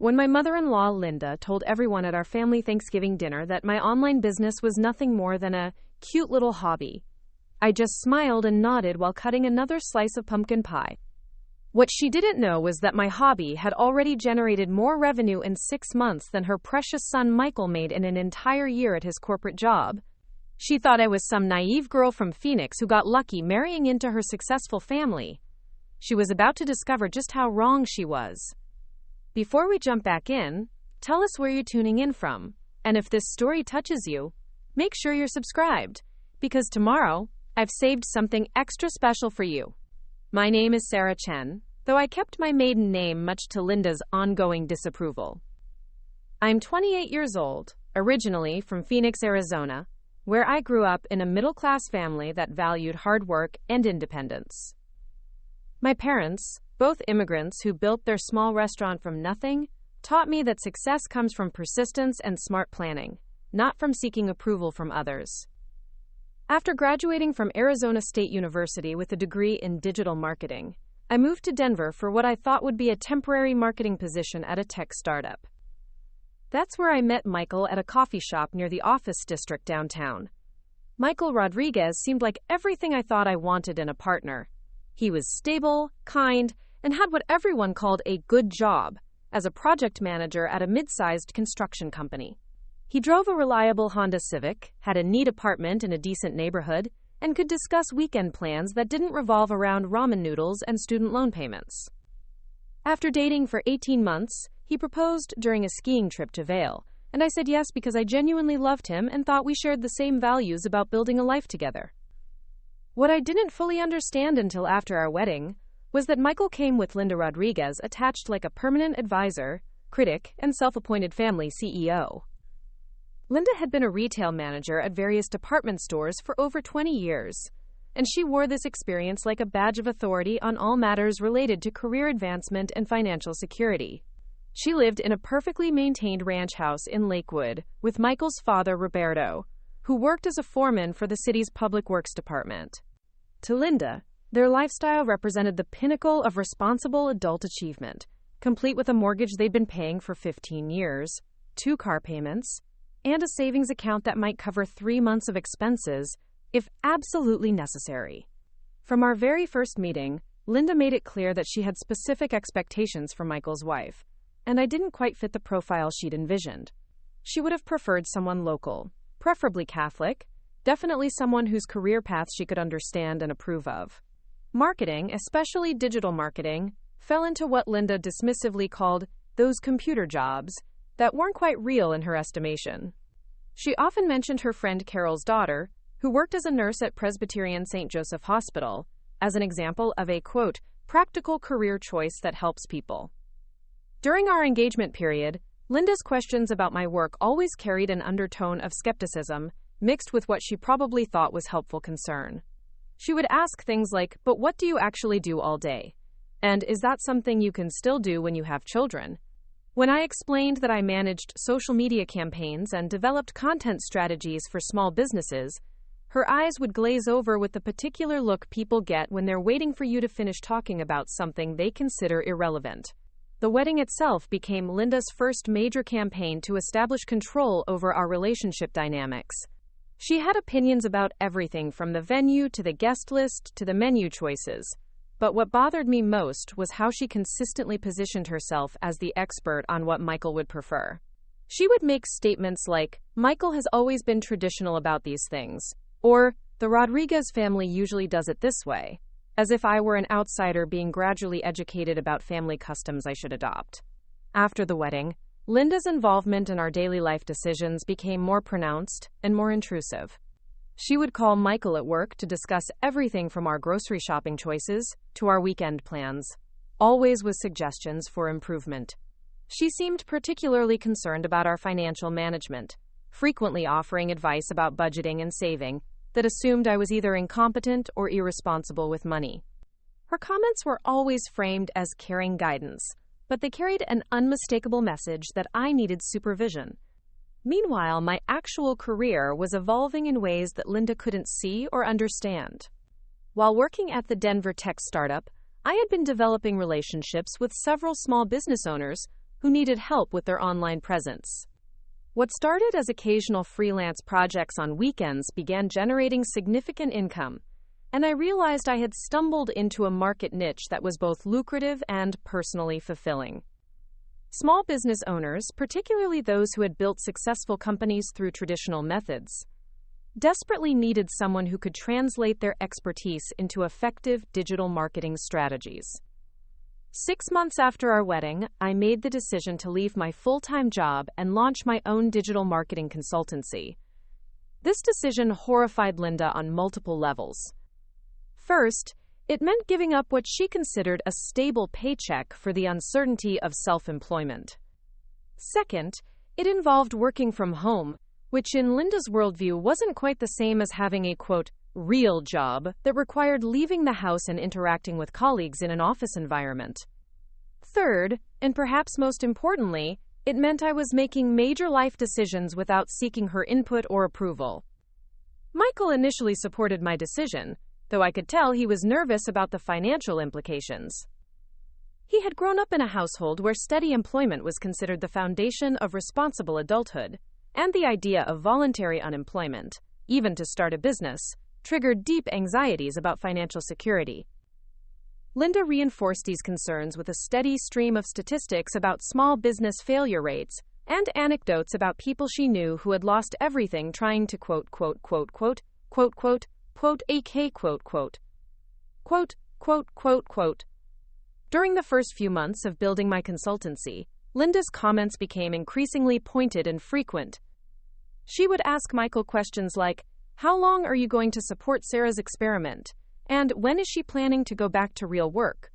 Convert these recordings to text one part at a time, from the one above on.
When my mother-in-law, Linda, told everyone at our family Thanksgiving dinner that my online business was nothing more than a cute little hobby, I just smiled and nodded while cutting another slice of pumpkin pie. What she didn't know was that my hobby had already generated more revenue in 6 months than her precious son Michael made in an entire year at his corporate job. She thought I was some naive girl from Phoenix who got lucky marrying into her successful family. She was about to discover just how wrong she was. Before we jump back in, tell us where you're tuning in from, and if this story touches you, make sure you're subscribed, because tomorrow, I've saved something extra special for you. My name is Sarah Chen, though I kept my maiden name much to Linda's ongoing disapproval. I'm 28 years old, originally from Phoenix, Arizona, where I grew up in a middle-class family that valued hard work and independence. My parents, both immigrants who built their small restaurant from nothing, taught me that success comes from persistence and smart planning, not from seeking approval from others. After graduating from Arizona State University with a degree in digital marketing, I moved to Denver for what I thought would be a temporary marketing position at a tech startup. That's where I met Michael at a coffee shop near the office district downtown. Michael Rodriguez seemed like everything I thought I wanted in a partner. He was stable, kind, and had what everyone called a good job as a project manager at a mid-sized construction company. He drove a reliable Honda Civic, had a neat apartment in a decent neighborhood, and could discuss weekend plans that didn't revolve around ramen noodles and student loan payments. After dating for 18 months, he proposed during a skiing trip to Vail, and I said yes because I genuinely loved him and thought we shared the same values about building a life together. What I didn't fully understand until after our wedding was that Michael came with Linda Rodriguez attached like a permanent advisor, critic, and self-appointed family CEO. Linda had been a retail manager at various department stores for over 20 years, and she wore this experience like a badge of authority on all matters related to career advancement and financial security. She lived in a perfectly maintained ranch house in Lakewood with Michael's father, Roberto, who worked as a foreman for the city's public works department. To Linda, their lifestyle represented the pinnacle of responsible adult achievement, complete with a mortgage they'd been paying for 15 years, 2 car payments, and a savings account that might cover 3 months of expenses, if absolutely necessary. From our very first meeting, Linda made it clear that she had specific expectations for Michael's wife, and I didn't quite fit the profile she'd envisioned. She would have preferred someone local, preferably Catholic, definitely someone whose career path she could understand and approve of. Marketing, especially digital marketing, fell into what Linda dismissively called those computer jobs that weren't quite real in her estimation. She often mentioned her friend Carol's daughter, who worked as a nurse at Presbyterian St. Joseph Hospital, as an example of a, quote, practical career choice that helps people. During our engagement period, Linda's questions about my work always carried an undertone of skepticism, mixed with what she probably thought was helpful concern. She would ask things like, but what do you actually do all day? And is that something you can still do when you have children? When I explained that I managed social media campaigns and developed content strategies for small businesses, her eyes would glaze over with the particular look people get when they're waiting for you to finish talking about something they consider irrelevant. The wedding itself became Linda's first major campaign to establish control over our relationship dynamics. She had opinions about everything from the venue to the guest list to the menu choices. But what bothered me most was how she consistently positioned herself as the expert on what Michael would prefer. She would make statements like, Michael has always been traditional about these things, or, the Rodriguez family usually does it this way, as if I were an outsider being gradually educated about family customs I should adopt. After the wedding, Linda's involvement in our daily life decisions became more pronounced and more intrusive. She would call Michael at work to discuss everything from our grocery shopping choices to our weekend plans, always with suggestions for improvement. She seemed particularly concerned about our financial management, frequently offering advice about budgeting and saving that assumed I was either incompetent or irresponsible with money. Her comments were always framed as caring guidance, but they carried an unmistakable message that I needed supervision. Meanwhile, my actual career was evolving in ways that Linda couldn't see or understand. While working at the Denver tech startup, I had been developing relationships with several small business owners who needed help with their online presence. What started as occasional freelance projects on weekends began generating significant income, and I realized I had stumbled into a market niche that was both lucrative and personally fulfilling. Small business owners, particularly those who had built successful companies through traditional methods, desperately needed someone who could translate their expertise into effective digital marketing strategies. 6 months after our wedding, I made the decision to leave my full-time job and launch my own digital marketing consultancy. This decision horrified Linda on multiple levels. First, it meant giving up what she considered a stable paycheck for the uncertainty of self-employment. Second, it involved working from home, which in Linda's worldview wasn't quite the same as having a, quote, real job that required leaving the house and interacting with colleagues in an office environment. Third, and perhaps most importantly, it meant I was making major life decisions without seeking her input or approval. Michael initially supported my decision, though I could tell he was nervous about the financial implications. He had grown up in a household where steady employment was considered the foundation of responsible adulthood, and the idea of voluntary unemployment, even to start a business, triggered deep anxieties about financial security. Linda reinforced these concerns with a steady stream of statistics about small business failure rates and anecdotes about people she knew who had lost everything trying to quote, quote, quote, quote, quote, quote, quote, AK, quote, quote, quote, quote, quote, quote. During the first few months of building my consultancy, Linda's comments became increasingly pointed and frequent. She would ask Michael questions like, "How long are you going to support Sarah's experiment?" And "When is she planning to go back to real work?"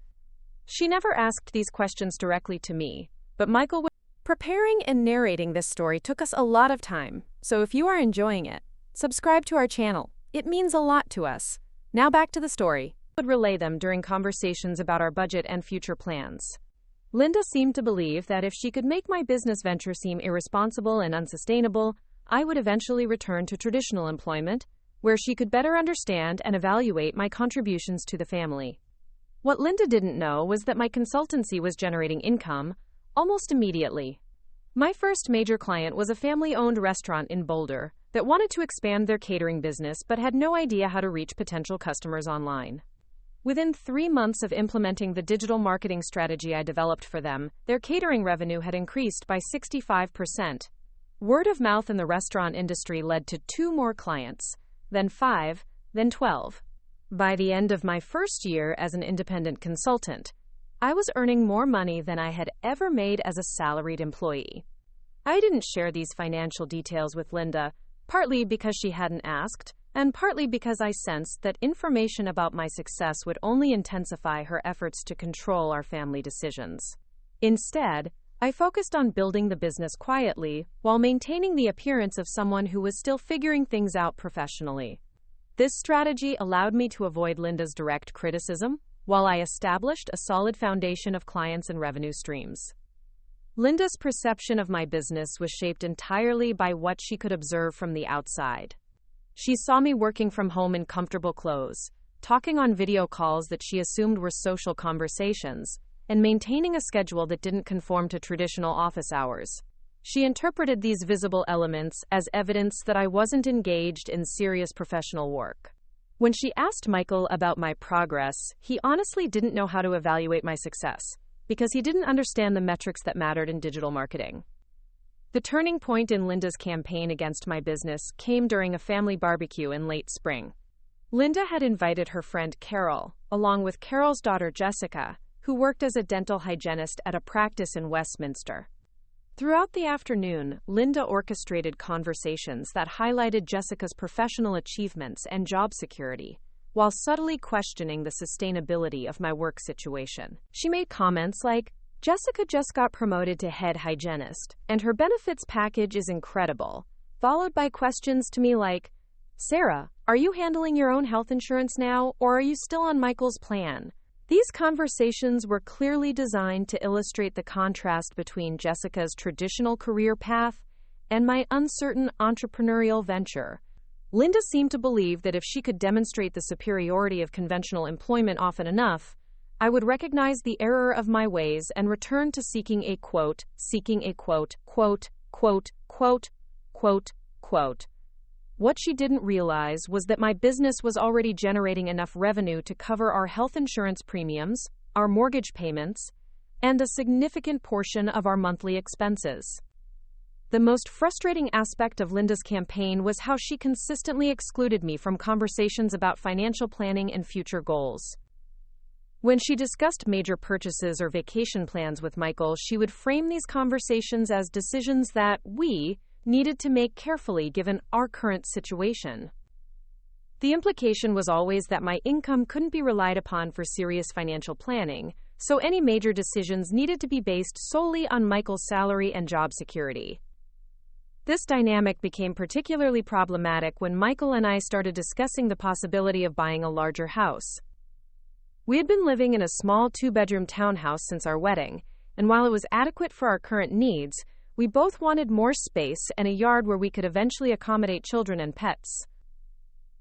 She never asked these questions directly to me, but Michael would. Preparing and narrating this story took us a lot of time, so if you are enjoying it, subscribe to our channel. It means a lot to us. Now back to the story. I would relay them during conversations about our budget and future plans. Linda seemed to believe that if she could make my business venture seem irresponsible and unsustainable, I would eventually return to traditional employment, where she could better understand and evaluate my contributions to the family. What Linda didn't know was that my consultancy was generating income almost immediately. My first major client was a family-owned restaurant in Boulder that wanted to expand their catering business but had no idea how to reach potential customers online. Within 3 months of implementing the digital marketing strategy I developed for them, their catering revenue had increased by 65%. Word of mouth in the restaurant industry led to 2 more clients, then 5, then 12. By the end of my first year as an independent consultant, I was earning more money than I had ever made as a salaried employee. I didn't share these financial details with Linda, partly because she hadn't asked, and partly because I sensed that information about my success would only intensify her efforts to control our family decisions. Instead, I focused on building the business quietly while maintaining the appearance of someone who was still figuring things out professionally. This strategy allowed me to avoid Linda's direct criticism, while I established a solid foundation of clients and revenue streams. Linda's perception of my business was shaped entirely by what she could observe from the outside. She saw me working from home in comfortable clothes, talking on video calls that she assumed were social conversations, and maintaining a schedule that didn't conform to traditional office hours. She interpreted these visible elements as evidence that I wasn't engaged in serious professional work. When she asked Michael about my progress, he honestly didn't know how to evaluate my success, because he didn't understand the metrics that mattered in digital marketing. The turning point in Linda's campaign against my business came during a family barbecue in late spring. Linda had invited her friend Carol, along with Carol's daughter Jessica, who worked as a dental hygienist at a practice in Westminster. Throughout the afternoon, Linda orchestrated conversations that highlighted Jessica's professional achievements and job security, while subtly questioning the sustainability of my work situation. She made comments like, "Jessica just got promoted to head hygienist, and her benefits package is incredible," followed by questions to me like, "Sarah, are you handling your own health insurance now, or are you still on Michael's plan?" These conversations were clearly designed to illustrate the contrast between Jessica's traditional career path and my uncertain entrepreneurial venture. Linda seemed to believe that if she could demonstrate the superiority of conventional employment often enough, I would recognize the error of my ways and return to seeking a quote, quote. What she didn't realize was that my business was already generating enough revenue to cover our health insurance premiums, our mortgage payments, and a significant portion of our monthly expenses. The most frustrating aspect of Linda's campaign was how she consistently excluded me from conversations about financial planning and future goals. When she discussed major purchases or vacation plans with Michael, she would frame these conversations as decisions that we needed to make carefully given our current situation. The implication was always that my income couldn't be relied upon for serious financial planning, so any major decisions needed to be based solely on Michael's salary and job security. This dynamic became particularly problematic when Michael and I started discussing the possibility of buying a larger house. We had been living in a small 2-bedroom townhouse since our wedding, and while it was adequate for our current needs, we both wanted more space and a yard where we could eventually accommodate children and pets.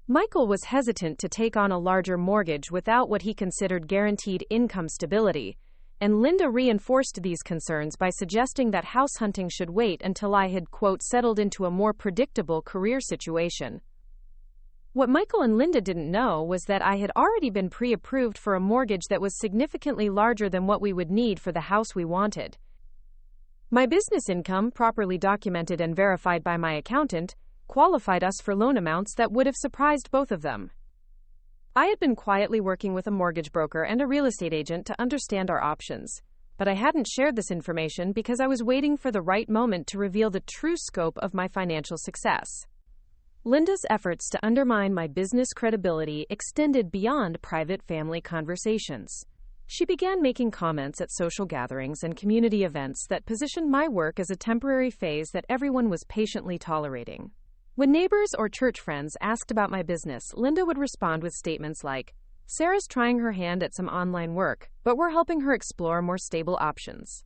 Michael was hesitant to take on a larger mortgage without what he considered guaranteed income stability, and Linda reinforced these concerns by suggesting that house hunting should wait until I had, quote, settled into a more predictable career situation. What Michael and Linda didn't know was that I had already been pre-approved for a mortgage that was significantly larger than what we would need for the house we wanted. My business income, properly documented and verified by my accountant, qualified us for loan amounts that would have surprised both of them. I had been quietly working with a mortgage broker and a real estate agent to understand our options, but I hadn't shared this information because I was waiting for the right moment to reveal the true scope of my financial success. Linda's efforts to undermine my business credibility extended beyond private family conversations. She began making comments at social gatherings and community events that positioned my work as a temporary phase that everyone was patiently tolerating. When neighbors or church friends asked about my business, Linda would respond with statements like, "Sarah's trying her hand at some online work, but we're helping her explore more stable options."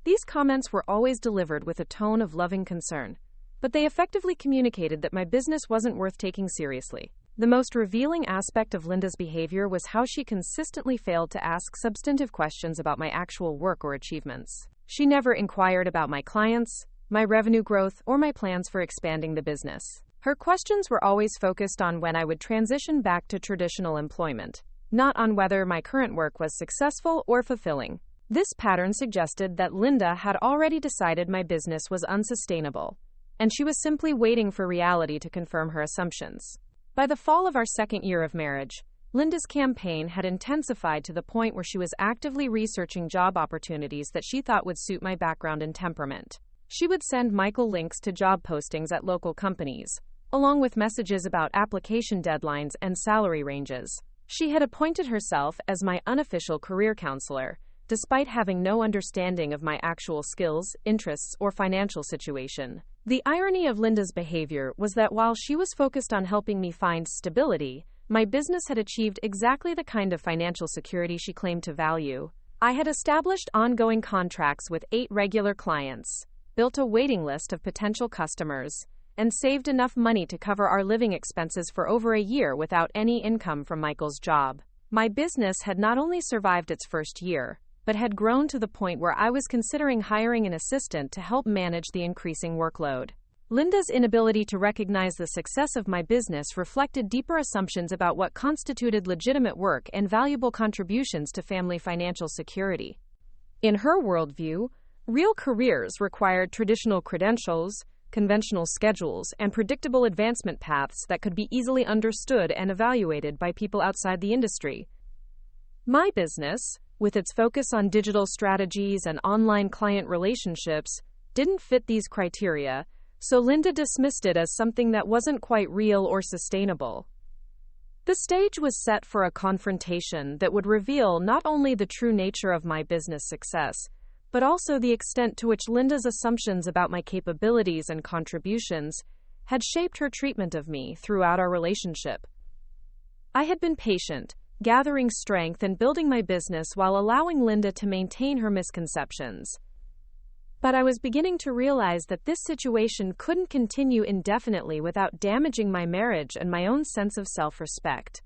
These comments were always delivered with a tone of loving concern, but they effectively communicated that my business wasn't worth taking seriously. The most revealing aspect of Linda's behavior was how she consistently failed to ask substantive questions about my actual work or achievements. She never inquired about my clients, my revenue growth, or my plans for expanding the business. Her questions were always focused on when I would transition back to traditional employment, not on whether my current work was successful or fulfilling. This pattern suggested that Linda had already decided my business was unsustainable, and she was simply waiting for reality to confirm her assumptions. By the fall of our second year of marriage, Linda's campaign had intensified to the point where she was actively researching job opportunities that she thought would suit my background and temperament. She would send Michael links to job postings at local companies, along with messages about application deadlines and salary ranges. She had appointed herself as my unofficial career counselor, despite having no understanding of my actual skills, interests, or financial situation. The irony of Linda's behavior was that while she was focused on helping me find stability, my business had achieved exactly the kind of financial security she claimed to value. I had established ongoing contracts with 8 regular clients, built a waiting list of potential customers, and saved enough money to cover our living expenses for over a year without any income from Michael's job. My business had not only survived its first year, but had grown to the point where I was considering hiring an assistant to help manage the increasing workload. Linda's inability to recognize the success of my business reflected deeper assumptions about what constituted legitimate work and valuable contributions to family financial security. In her worldview, real careers required traditional credentials, conventional schedules, and predictable advancement paths that could be easily understood and evaluated by people outside the industry. My business, with its focus on digital strategies and online client relationships, didn't fit these criteria, so Linda dismissed it as something that wasn't quite real or sustainable. The stage was set for a confrontation that would reveal not only the true nature of my business success, but also the extent to which Linda's assumptions about my capabilities and contributions had shaped her treatment of me throughout our relationship. I had been patient, gathering strength and building my business while allowing Linda to maintain her misconceptions. But I was beginning to realize that this situation couldn't continue indefinitely without damaging my marriage and my own sense of self-respect.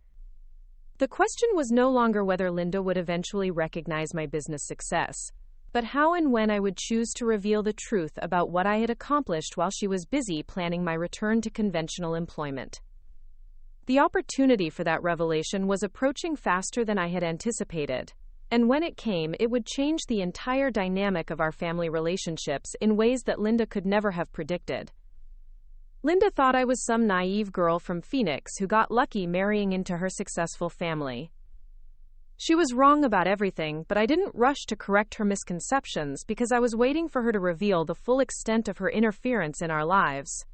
The question was no longer whether Linda would eventually recognize my business success, but how and when I would choose to reveal the truth about what I had accomplished while she was busy planning my return to conventional employment. The opportunity for that revelation was approaching faster than I had anticipated, and when it came, it would change the entire dynamic of our family relationships in ways that Linda could never have predicted. Linda thought I was some naive girl from Phoenix who got lucky marrying into her successful family. She was wrong about everything, but I didn't rush to correct her misconceptions because I was waiting for her to reveal the full extent of her interference in our lives.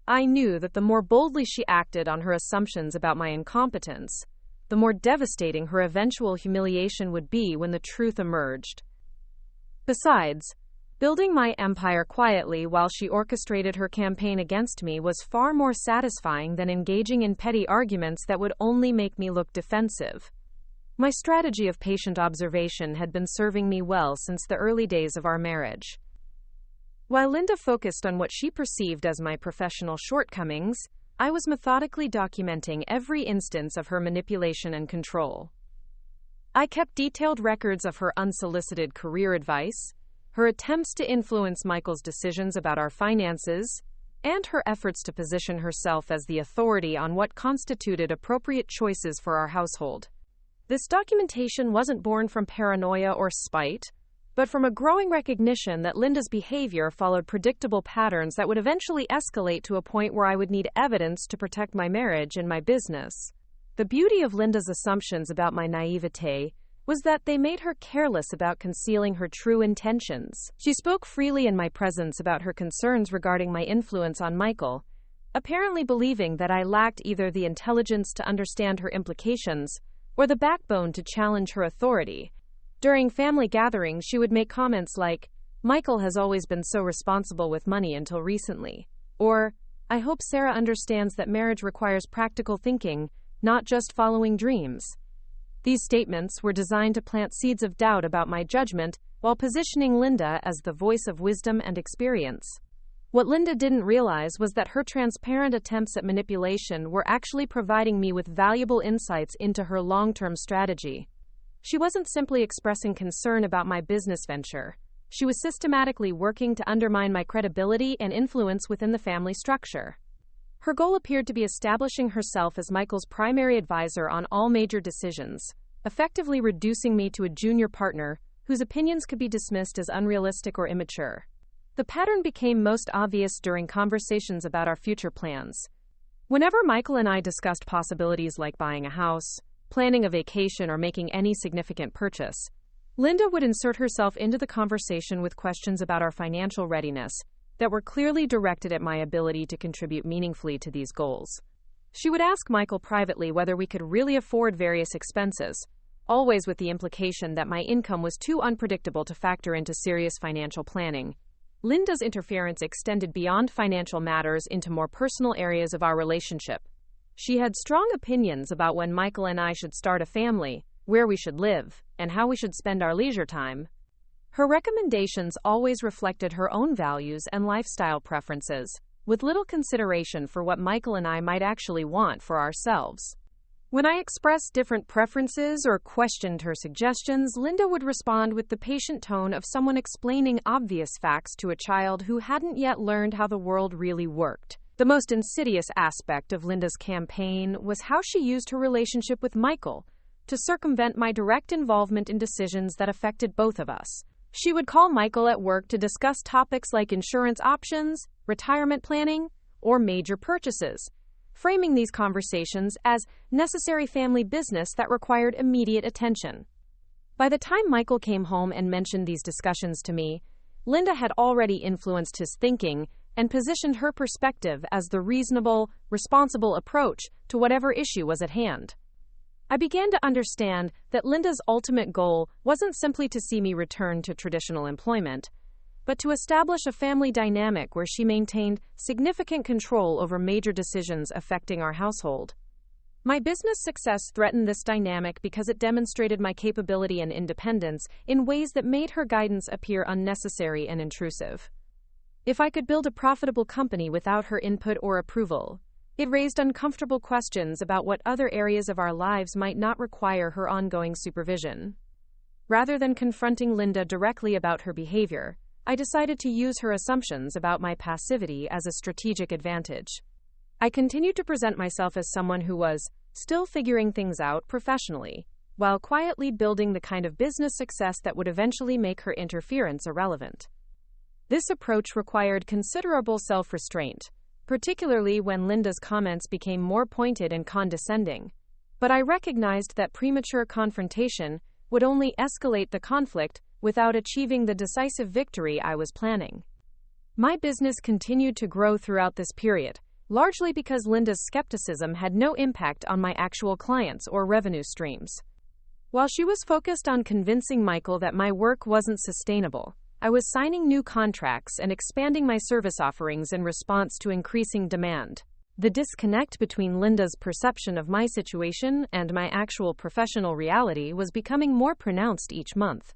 I knew that the more boldly she acted on her assumptions about my incompetence, the more devastating her eventual humiliation would be when the truth emerged. Besides, building my empire quietly while she orchestrated her campaign against me was far more satisfying than engaging in petty arguments that would only make me look defensive. My strategy of patient observation had been serving me well since the early days of our marriage. While Linda focused on what she perceived as my professional shortcomings, I was methodically documenting every instance of her manipulation and control. I kept detailed records of her unsolicited career advice, her attempts to influence Michael's decisions about our finances, and her efforts to position herself as the authority on what constituted appropriate choices for our household. This documentation wasn't born from paranoia or spite, but from a growing recognition that Linda's behavior followed predictable patterns that would eventually escalate to a point where I would need evidence to protect my marriage and my business. The beauty of Linda's assumptions about my naivete was that they made her careless about concealing her true intentions. She spoke freely in my presence about her concerns regarding my influence on Michael, apparently believing that I lacked either the intelligence to understand her implications or the backbone to challenge her authority. During family gatherings, she would make comments like, "Michael has always been so responsible with money until recently," or, "I hope Sarah understands that marriage requires practical thinking, not just following dreams." These statements were designed to plant seeds of doubt about my judgment while positioning Linda as the voice of wisdom and experience. What Linda didn't realize was that her transparent attempts at manipulation were actually providing me with valuable insights into her long-term strategy. She wasn't simply expressing concern about my business venture. She was systematically working to undermine my credibility and influence within the family structure. Her goal appeared to be establishing herself as Michael's primary advisor on all major decisions, effectively reducing me to a junior partner whose opinions could be dismissed as unrealistic or immature. The pattern became most obvious during conversations about our future plans. Whenever Michael and I discussed possibilities like buying a house, planning a vacation, or making any significant purchase, Linda would insert herself into the conversation with questions about our financial readiness that were clearly directed at my ability to contribute meaningfully to these goals. She would ask Michael privately whether we could really afford various expenses, always with the implication that my income was too unpredictable to factor into serious financial planning. Linda's interference extended beyond financial matters into more personal areas of our relationship. She had strong opinions about when Michael and I should start a family, where we should live, and how we should spend our leisure time. Her recommendations always reflected her own values and lifestyle preferences, with little consideration for what Michael and I might actually want for ourselves. When I expressed different preferences or questioned her suggestions, Linda would respond with the patient tone of someone explaining obvious facts to a child who hadn't yet learned how the world really worked. The most insidious aspect of Linda's campaign was how she used her relationship with Michael to circumvent my direct involvement in decisions that affected both of us. She would call Michael at work to discuss topics like insurance options, retirement planning, or major purchases, framing these conversations as necessary family business that required immediate attention. By the time Michael came home and mentioned these discussions to me, Linda had already influenced his thinking and positioned her perspective as the reasonable, responsible approach to whatever issue was at hand. I began to understand that Linda's ultimate goal wasn't simply to see me return to traditional employment, but to establish a family dynamic where she maintained significant control over major decisions affecting our household. My business success threatened this dynamic because it demonstrated my capability and independence in ways that made her guidance appear unnecessary and intrusive. If I could build a profitable company without her input or approval, It raised uncomfortable questions about what other areas of our lives might not require her ongoing supervision. Rather than confronting Linda directly about her behavior, I decided to use her assumptions about my passivity as a strategic advantage. I continued to present myself as someone who was still figuring things out professionally, while quietly building the kind of business success that would eventually make her interference irrelevant. This approach required considerable self-restraint, particularly when Linda's comments became more pointed and condescending, but I recognized that premature confrontation would only escalate the conflict without achieving the decisive victory I was planning. My business continued to grow throughout this period, largely because Linda's skepticism had no impact on my actual clients or revenue streams. While she was focused on convincing Michael that my work wasn't sustainable, I was signing new contracts and expanding my service offerings in response to increasing demand. The disconnect between Linda's perception of my situation and my actual professional reality was becoming more pronounced each month.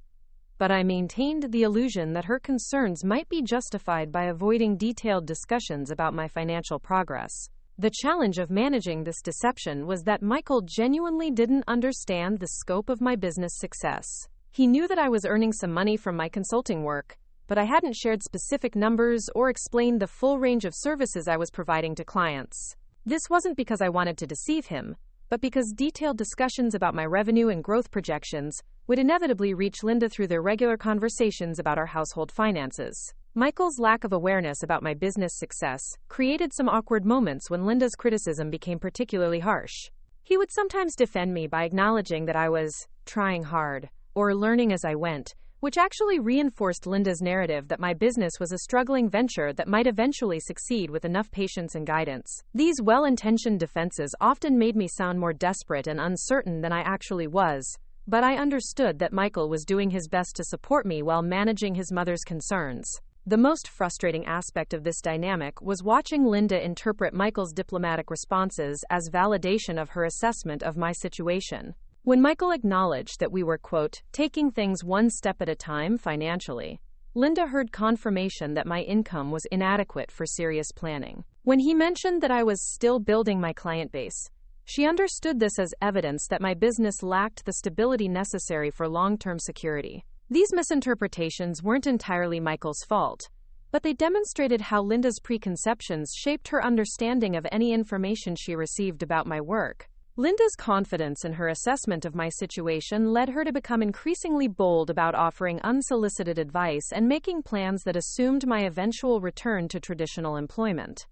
But I maintained the illusion that her concerns might be justified by avoiding detailed discussions about my financial progress. The challenge of managing this deception was that Michael genuinely didn't understand the scope of my business success. He knew that I was earning some money from my consulting work, but I hadn't shared specific numbers or explained the full range of services I was providing to clients. This wasn't because I wanted to deceive him, but because detailed discussions about my revenue and growth projections would inevitably reach Linda through their regular conversations about our household finances. Michael's lack of awareness about my business success created some awkward moments when Linda's criticism became particularly harsh. He would sometimes defend me by acknowledging that I was trying hard or learning as I went, which actually reinforced Linda's narrative that my business was a struggling venture that might eventually succeed with enough patience and guidance. These well-intentioned defenses often made me sound more desperate and uncertain than I actually was, but I understood that Michael was doing his best to support me while managing his mother's concerns. The most frustrating aspect of this dynamic was watching Linda interpret Michael's diplomatic responses as validation of her assessment of my situation. When Michael acknowledged that we were, quote, taking things one step at a time financially, Linda heard confirmation that my income was inadequate for serious planning. When he mentioned that I was still building my client base, she understood this as evidence that my business lacked the stability necessary for long-term security. These misinterpretations weren't entirely Michael's fault, but they demonstrated how Linda's preconceptions shaped her understanding of any information she received about my work. Linda's confidence in her assessment of my situation led her to become increasingly bold about offering unsolicited advice and making plans that assumed my eventual return to traditional employment.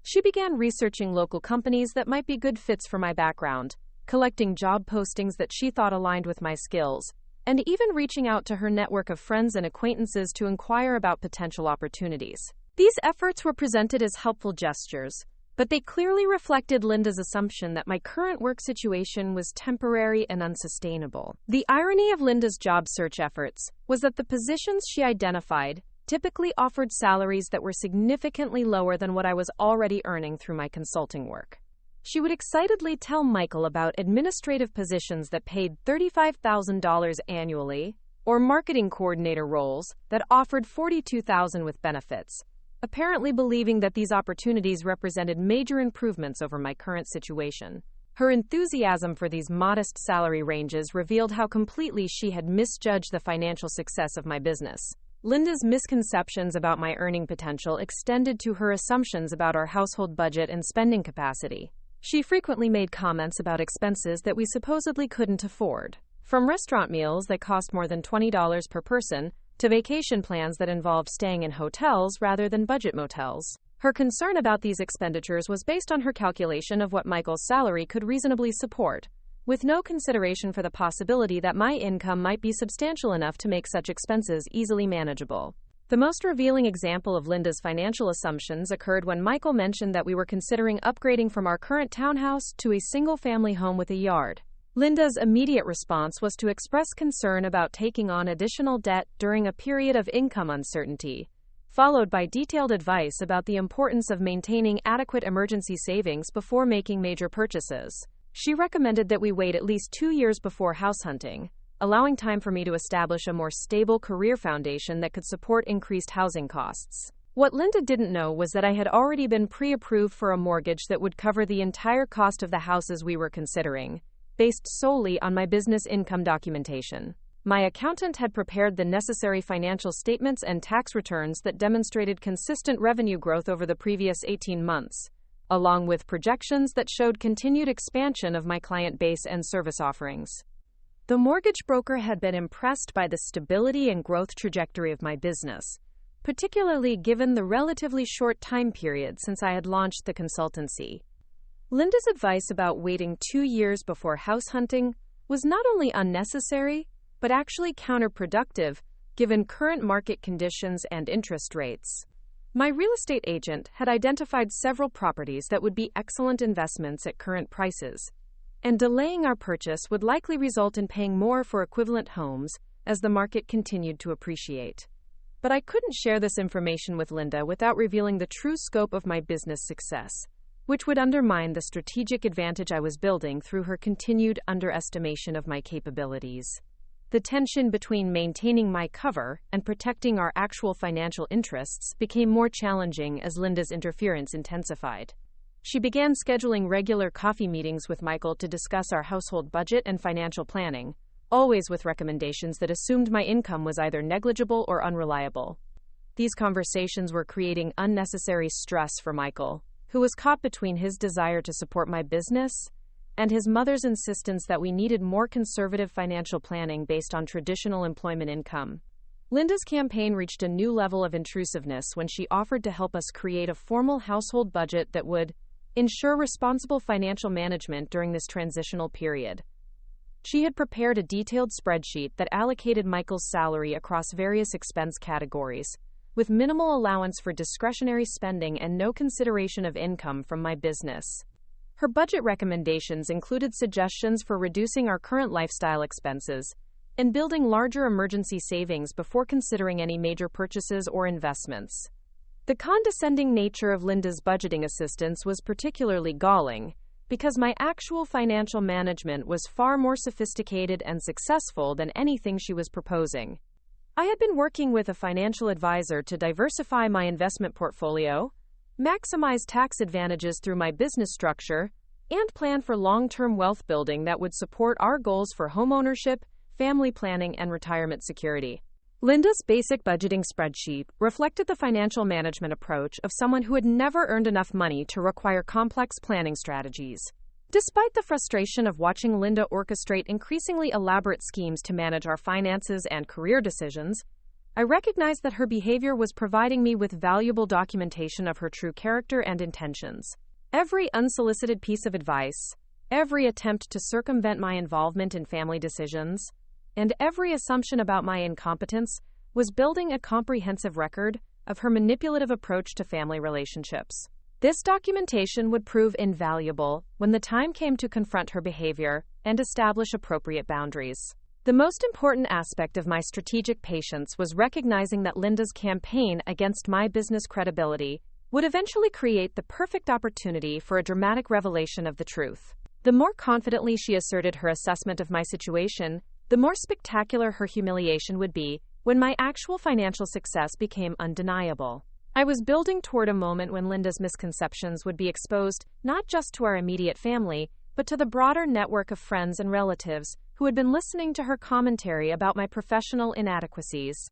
She began researching local companies that might be good fits for my background, collecting job postings that she thought aligned with my skills, and even reaching out to her network of friends and acquaintances to inquire about potential opportunities. These efforts were presented as helpful gestures, but they clearly reflected Linda's assumption that my current work situation was temporary and unsustainable. The irony of Linda's job search efforts was that the positions she identified typically offered salaries that were significantly lower than what I was already earning through my consulting work. She would excitedly tell Michael about administrative positions that paid $35,000 annually, or marketing coordinator roles that offered $42,000 with benefits, apparently believing that these opportunities represented major improvements over my current situation. Her enthusiasm for these modest salary ranges revealed how completely she had misjudged the financial success of my business. Linda's misconceptions about my earning potential extended to her assumptions about our household budget and spending capacity. She frequently made comments about expenses that we supposedly couldn't afford, from restaurant meals that cost more than $20 per person to vacation plans that involved staying in hotels rather than budget motels. Her concern about these expenditures was based on her calculation of what Michael's salary could reasonably support, with no consideration for the possibility that my income might be substantial enough to make such expenses easily manageable. The most revealing example of Linda's financial assumptions occurred when Michael mentioned that we were considering upgrading from our current townhouse to a single-family home with a yard. Linda's immediate response was to express concern about taking on additional debt during a period of income uncertainty, followed by detailed advice about the importance of maintaining adequate emergency savings before making major purchases. She recommended that we wait at least 2 years before house hunting, allowing time for me to establish a more stable career foundation that could support increased housing costs. What Linda didn't know was that I had already been pre-approved for a mortgage that would cover the entire cost of the houses we were considering, based solely on my business income documentation. My accountant had prepared the necessary financial statements and tax returns that demonstrated consistent revenue growth over the previous 18 months, along with projections that showed continued expansion of my client base and service offerings. The mortgage broker had been impressed by the stability and growth trajectory of my business, particularly given the relatively short time period since I had launched the consultancy. Linda's advice about waiting 2 years before house hunting was not only unnecessary, but actually counterproductive, given current market conditions and interest rates. My real estate agent had identified several properties that would be excellent investments at current prices, and delaying our purchase would likely result in paying more for equivalent homes as the market continued to appreciate. But I couldn't share this information with Linda without revealing the true scope of my business success, which would undermine the strategic advantage I was building through her continued underestimation of my capabilities. The tension between maintaining my cover and protecting our actual financial interests became more challenging as Linda's interference intensified. She began scheduling regular coffee meetings with Michael to discuss our household budget and financial planning, always with recommendations that assumed my income was either negligible or unreliable. These conversations were creating unnecessary stress for Michael, who was caught between his desire to support my business and his mother's insistence that we needed more conservative financial planning based on traditional employment income. Linda's campaign reached a new level of intrusiveness when she offered to help us create a formal household budget that would ensure responsible financial management during this transitional period. She had prepared a detailed spreadsheet that allocated Michael's salary across various expense categories, with minimal allowance for discretionary spending and no consideration of income from my business. Her budget recommendations included suggestions for reducing our current lifestyle expenses and building larger emergency savings before considering any major purchases or investments. The condescending nature of Linda's budgeting assistance was particularly galling, because my actual financial management was far more sophisticated and successful than anything she was proposing. I had been working with a financial advisor to diversify my investment portfolio, maximize tax advantages through my business structure, and plan for long-term wealth building that would support our goals for homeownership, family planning, and retirement security. Linda's basic budgeting spreadsheet reflected the financial management approach of someone who had never earned enough money to require complex planning strategies. Despite the frustration of watching Linda orchestrate increasingly elaborate schemes to manage our finances and career decisions, I recognized that her behavior was providing me with valuable documentation of her true character and intentions. Every unsolicited piece of advice, every attempt to circumvent my involvement in family decisions, and every assumption about my incompetence was building a comprehensive record of her manipulative approach to family relationships. This documentation would prove invaluable when the time came to confront her behavior and establish appropriate boundaries. The most important aspect of my strategic patience was recognizing that Linda's campaign against my business credibility would eventually create the perfect opportunity for a dramatic revelation of the truth. The more confidently she asserted her assessment of my situation, the more spectacular her humiliation would be when my actual financial success became undeniable. I was building toward a moment when Linda's misconceptions would be exposed not just to our immediate family, but to the broader network of friends and relatives who had been listening to her commentary about my professional inadequacies.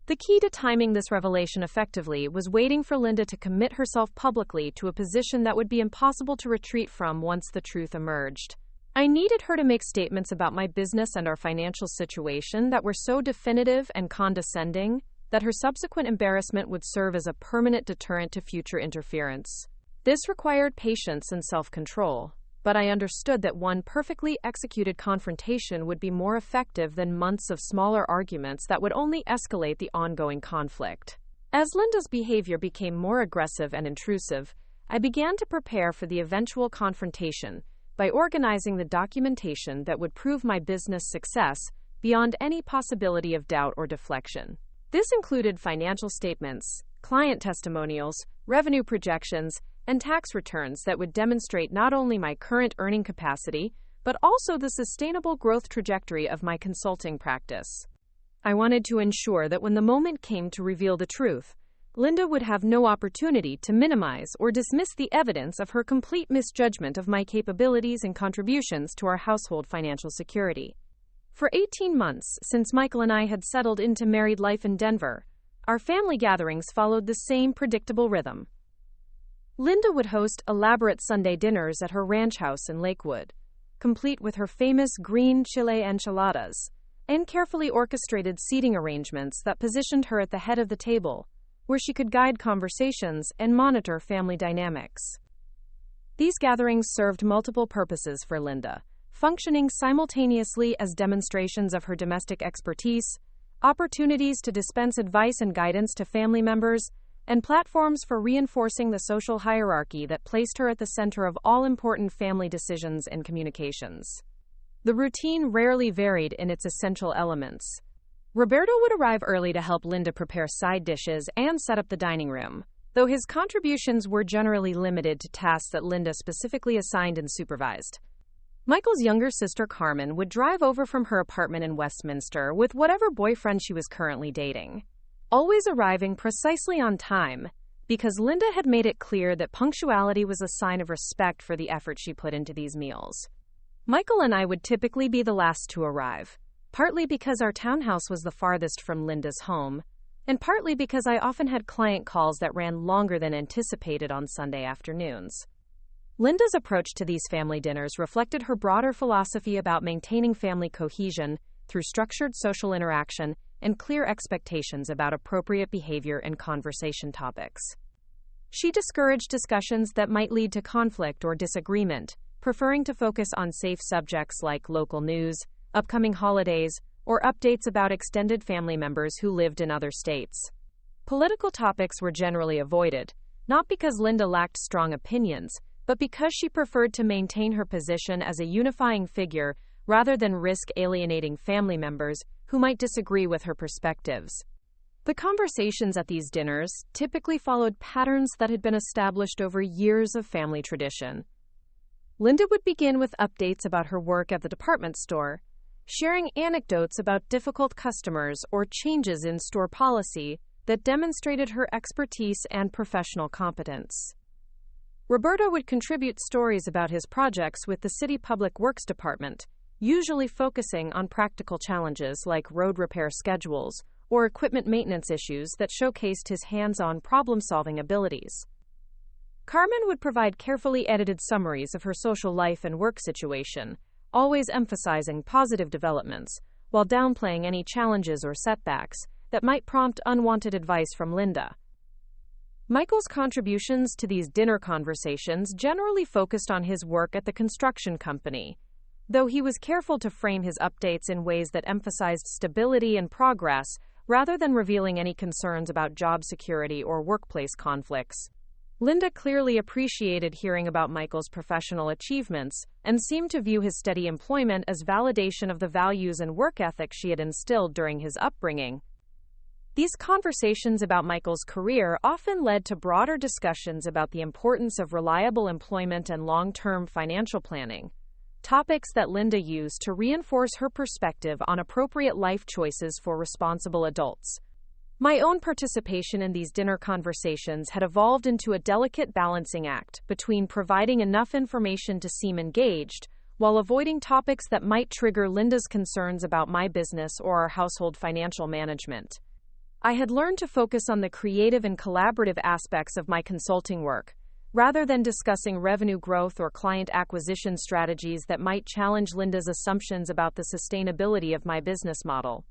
The key to timing this revelation effectively was waiting for Linda to commit herself publicly to a position that would be impossible to retreat from once the truth emerged. I needed her to make statements about my business and our financial situation that were so definitive and condescending that her subsequent embarrassment would serve as a permanent deterrent to future interference. This required patience and self-control, but I understood that one perfectly executed confrontation would be more effective than months of smaller arguments that would only escalate the ongoing conflict. As Linda's behavior became more aggressive and intrusive, I began to prepare for the eventual confrontation by organizing the documentation that would prove my business success beyond any possibility of doubt or deflection. This included financial statements, client testimonials, revenue projections, and tax returns that would demonstrate not only my current earning capacity, but also the sustainable growth trajectory of my consulting practice. I wanted to ensure that when the moment came to reveal the truth, Linda would have no opportunity to minimize or dismiss the evidence of her complete misjudgment of my capabilities and contributions to our household financial security. For 18 months since Michael and I had settled into married life in Denver, our family gatherings followed the same predictable rhythm. Linda would host elaborate Sunday dinners at her ranch house in Lakewood, complete with her famous green chile enchiladas and carefully orchestrated seating arrangements that positioned her at the head of the table, where she could guide conversations and monitor family dynamics. These gatherings served multiple purposes for Linda, functioning simultaneously as demonstrations of her domestic expertise, opportunities to dispense advice and guidance to family members, and platforms for reinforcing the social hierarchy that placed her at the center of all important family decisions and communications. The routine rarely varied in its essential elements. Roberto would arrive early to help Linda prepare side dishes and set up the dining room, though his contributions were generally limited to tasks that Linda specifically assigned and supervised. Michael's younger sister Carmen would drive over from her apartment in Westminster with whatever boyfriend she was currently dating, always arriving precisely on time because Linda had made it clear that punctuality was a sign of respect for the effort she put into these meals. Michael and I would typically be the last to arrive, partly because our townhouse was the farthest from Linda's home, and partly because I often had client calls that ran longer than anticipated on Sunday afternoons. Linda's approach to these family dinners reflected her broader philosophy about maintaining family cohesion through structured social interaction and clear expectations about appropriate behavior and conversation topics. She discouraged discussions that might lead to conflict or disagreement, preferring to focus on safe subjects like local news, upcoming holidays, or updates about extended family members who lived in other states. Political topics were generally avoided, not because Linda lacked strong opinions, but because she preferred to maintain her position as a unifying figure rather than risk alienating family members who might disagree with her perspectives. The conversations at these dinners typically followed patterns that had been established over years of family tradition. Linda would begin with updates about her work at the department store, sharing anecdotes about difficult customers or changes in store policy that demonstrated her expertise and professional competence. Roberto would contribute stories about his projects with the City Public Works Department, usually focusing on practical challenges like road repair schedules or equipment maintenance issues that showcased his hands-on problem-solving abilities. Carmen would provide carefully edited summaries of her social life and work situation, always emphasizing positive developments, while downplaying any challenges or setbacks that might prompt unwanted advice from Linda. Michael's contributions to these dinner conversations generally focused on his work at the construction company, though he was careful to frame his updates in ways that emphasized stability and progress rather than revealing any concerns about job security or workplace conflicts. Linda clearly appreciated hearing about Michael's professional achievements and seemed to view his steady employment as validation of the values and work ethic she had instilled during his upbringing. These conversations about Michael's career often led to broader discussions about the importance of reliable employment and long-term financial planning, topics that Linda used to reinforce her perspective on appropriate life choices for responsible adults. My own participation in these dinner conversations had evolved into a delicate balancing act between providing enough information to seem engaged while avoiding topics that might trigger Linda's concerns about my business or our household financial management. I had learned to focus on the creative and collaborative aspects of my consulting work, rather than discussing revenue growth or client acquisition strategies that might challenge Linda's assumptions about the sustainability of my business model.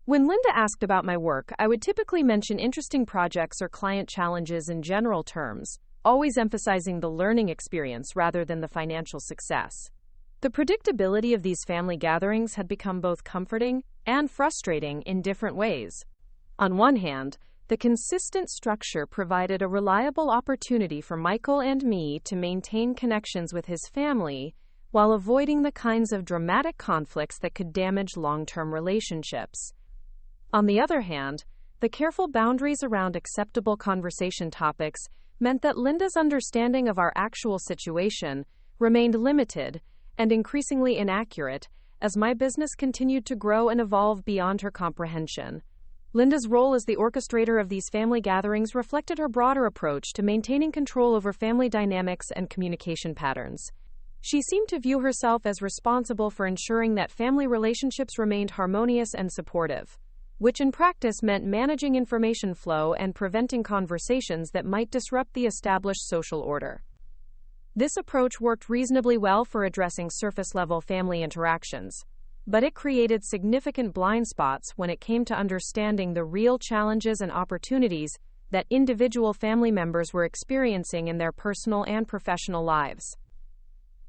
When Linda asked about my work, I would typically mention interesting projects or client challenges in general terms, always emphasizing the learning experience rather than the financial success. The predictability of these family gatherings had become both comforting and frustrating in different ways. On one hand, the consistent structure provided a reliable opportunity for Michael and me to maintain connections with his family while avoiding the kinds of dramatic conflicts that could damage long-term relationships. On the other hand, the careful boundaries around acceptable conversation topics meant that Linda's understanding of our actual situation remained limited and increasingly inaccurate as my business continued to grow and evolve beyond her comprehension. Linda's role as the orchestrator of these family gatherings reflected her broader approach to maintaining control over family dynamics and communication patterns. She seemed to view herself as responsible for ensuring that family relationships remained harmonious and supportive, which in practice meant managing information flow and preventing conversations that might disrupt the established social order. This approach worked reasonably well for addressing surface-level family interactions, but it created significant blind spots when it came to understanding the real challenges and opportunities that individual family members were experiencing in their personal and professional lives.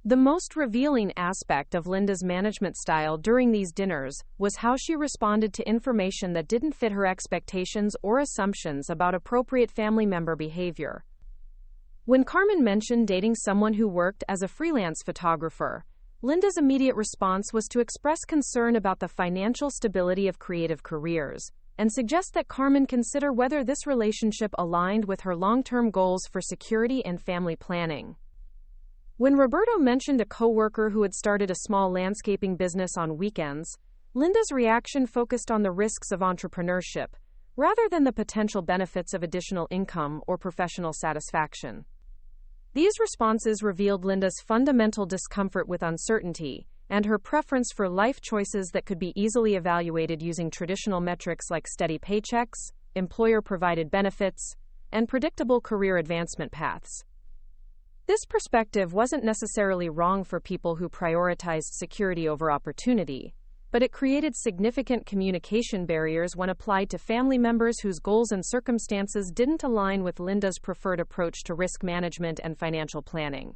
The most revealing aspect of Linda's management style during these dinners was how she responded to information that didn't fit her expectations or assumptions about appropriate family member behavior. When Carmen mentioned dating someone who worked as a freelance photographer, Linda's immediate response was to express concern about the financial stability of creative careers and suggest that Carmen consider whether this relationship aligned with her long-term goals for security and family planning. When Roberto mentioned a coworker who had started a small landscaping business on weekends, Linda's reaction focused on the risks of entrepreneurship rather than the potential benefits of additional income or professional satisfaction. These responses revealed Linda's fundamental discomfort with uncertainty and her preference for life choices that could be easily evaluated using traditional metrics like steady paychecks, employer-provided benefits, and predictable career advancement paths. This perspective wasn't necessarily wrong for people who prioritized security over opportunity, but it created significant communication barriers when applied to family members whose goals and circumstances didn't align with Linda's preferred approach to risk management and financial planning.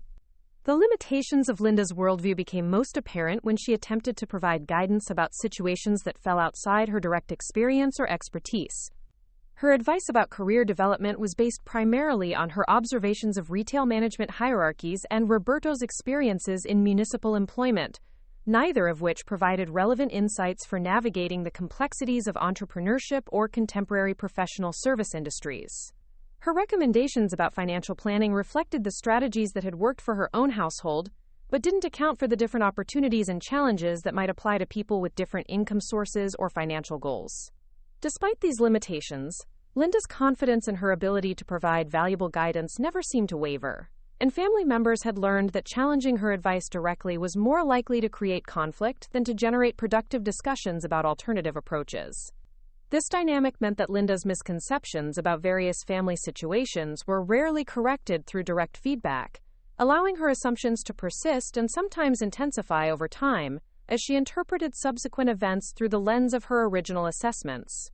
The limitations of Linda's worldview became most apparent when she attempted to provide guidance about situations that fell outside her direct experience or expertise. Her advice about career development was based primarily on her observations of retail management hierarchies and Roberto's experiences in municipal employment, neither of which provided relevant insights for navigating the complexities of entrepreneurship or contemporary professional service industries. Her recommendations about financial planning reflected the strategies that had worked for her own household, but didn't account for the different opportunities and challenges that might apply to people with different income sources or financial goals. Despite these limitations, Linda's confidence in her ability to provide valuable guidance never seemed to waver, and family members had learned that challenging her advice directly was more likely to create conflict than to generate productive discussions about alternative approaches. This dynamic meant that Linda's misconceptions about various family situations were rarely corrected through direct feedback, allowing her assumptions to persist and sometimes intensify over time as she interpreted subsequent events through the lens of her original assessments.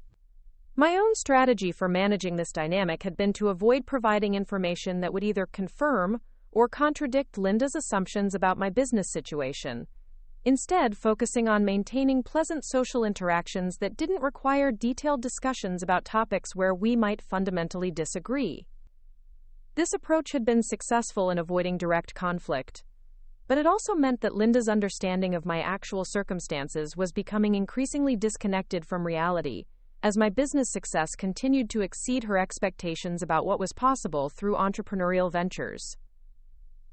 My own strategy for managing this dynamic had been to avoid providing information that would either confirm or contradict Linda's assumptions about my business situation, instead focusing on maintaining pleasant social interactions that didn't require detailed discussions about topics where we might fundamentally disagree. This approach had been successful in avoiding direct conflict, but it also meant that Linda's understanding of my actual circumstances was becoming increasingly disconnected from reality, as my business success continued to exceed her expectations about what was possible through entrepreneurial ventures.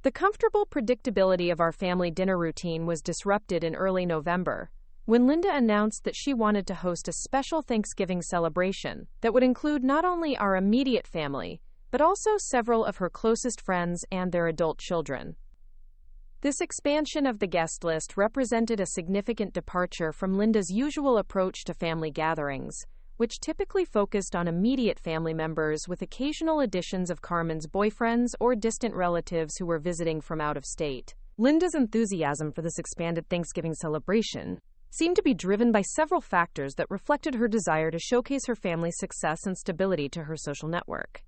The comfortable predictability of our family dinner routine was disrupted in early November, when Linda announced that she wanted to host a special Thanksgiving celebration that would include not only our immediate family, but also several of her closest friends and their adult children. This expansion of the guest list represented a significant departure from Linda's usual approach to family gatherings, which typically focused on immediate family members with occasional additions of Carmen's boyfriends or distant relatives who were visiting from out of state. Linda's enthusiasm for this expanded Thanksgiving celebration seemed to be driven by several factors that reflected her desire to showcase her family's success and stability to her social network.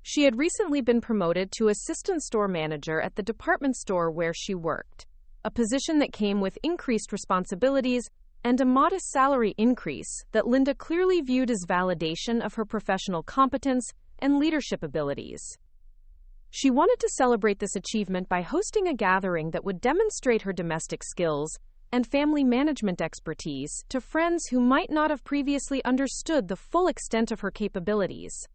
She had recently been promoted to assistant store manager at the department store where she worked, a position that came with increased responsibilities and a modest salary increase that Linda clearly viewed as validation of her professional competence and leadership abilities. She wanted to celebrate this achievement by hosting a gathering that would demonstrate her domestic skills and family management expertise to friends who might not have previously understood the full extent of her capabilities.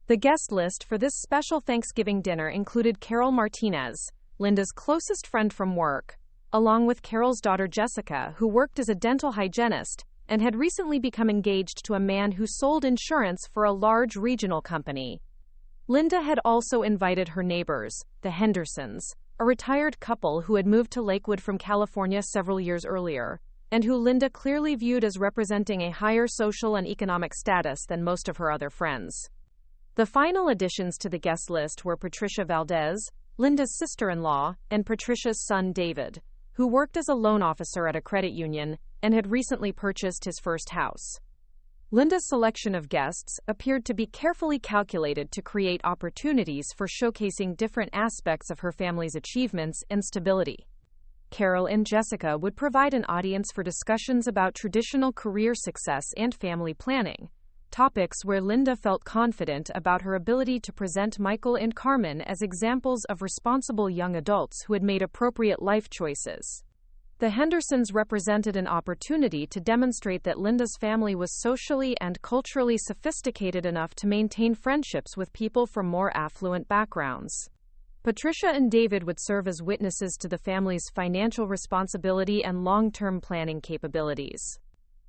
The guest list for this special Thanksgiving dinner included Carol Martinez, Linda's closest friend from work, along with Carol's daughter Jessica, who worked as a dental hygienist, and had recently become engaged to a man who sold insurance for a large regional company. Linda had also invited her neighbors, the Hendersons, a retired couple who had moved to Lakewood from California several years earlier, and who Linda clearly viewed as representing a higher social and economic status than most of her other friends. The final additions to the guest list were Patricia Valdez, Linda's sister-in-law, and Patricia's son David, who worked as a loan officer at a credit union and had recently purchased his first house. Linda's selection of guests appeared to be carefully calculated to create opportunities for showcasing different aspects of her family's achievements and stability. Carol and Jessica would provide an audience for discussions about traditional career success and family planning, topics where Linda felt confident about her ability to present Michael and Carmen as examples of responsible young adults who had made appropriate life choices. The Hendersons represented an opportunity to demonstrate that Linda's family was socially and culturally sophisticated enough to maintain friendships with people from more affluent backgrounds. Patricia and David would serve as witnesses to the family's financial responsibility and long-term planning capabilities.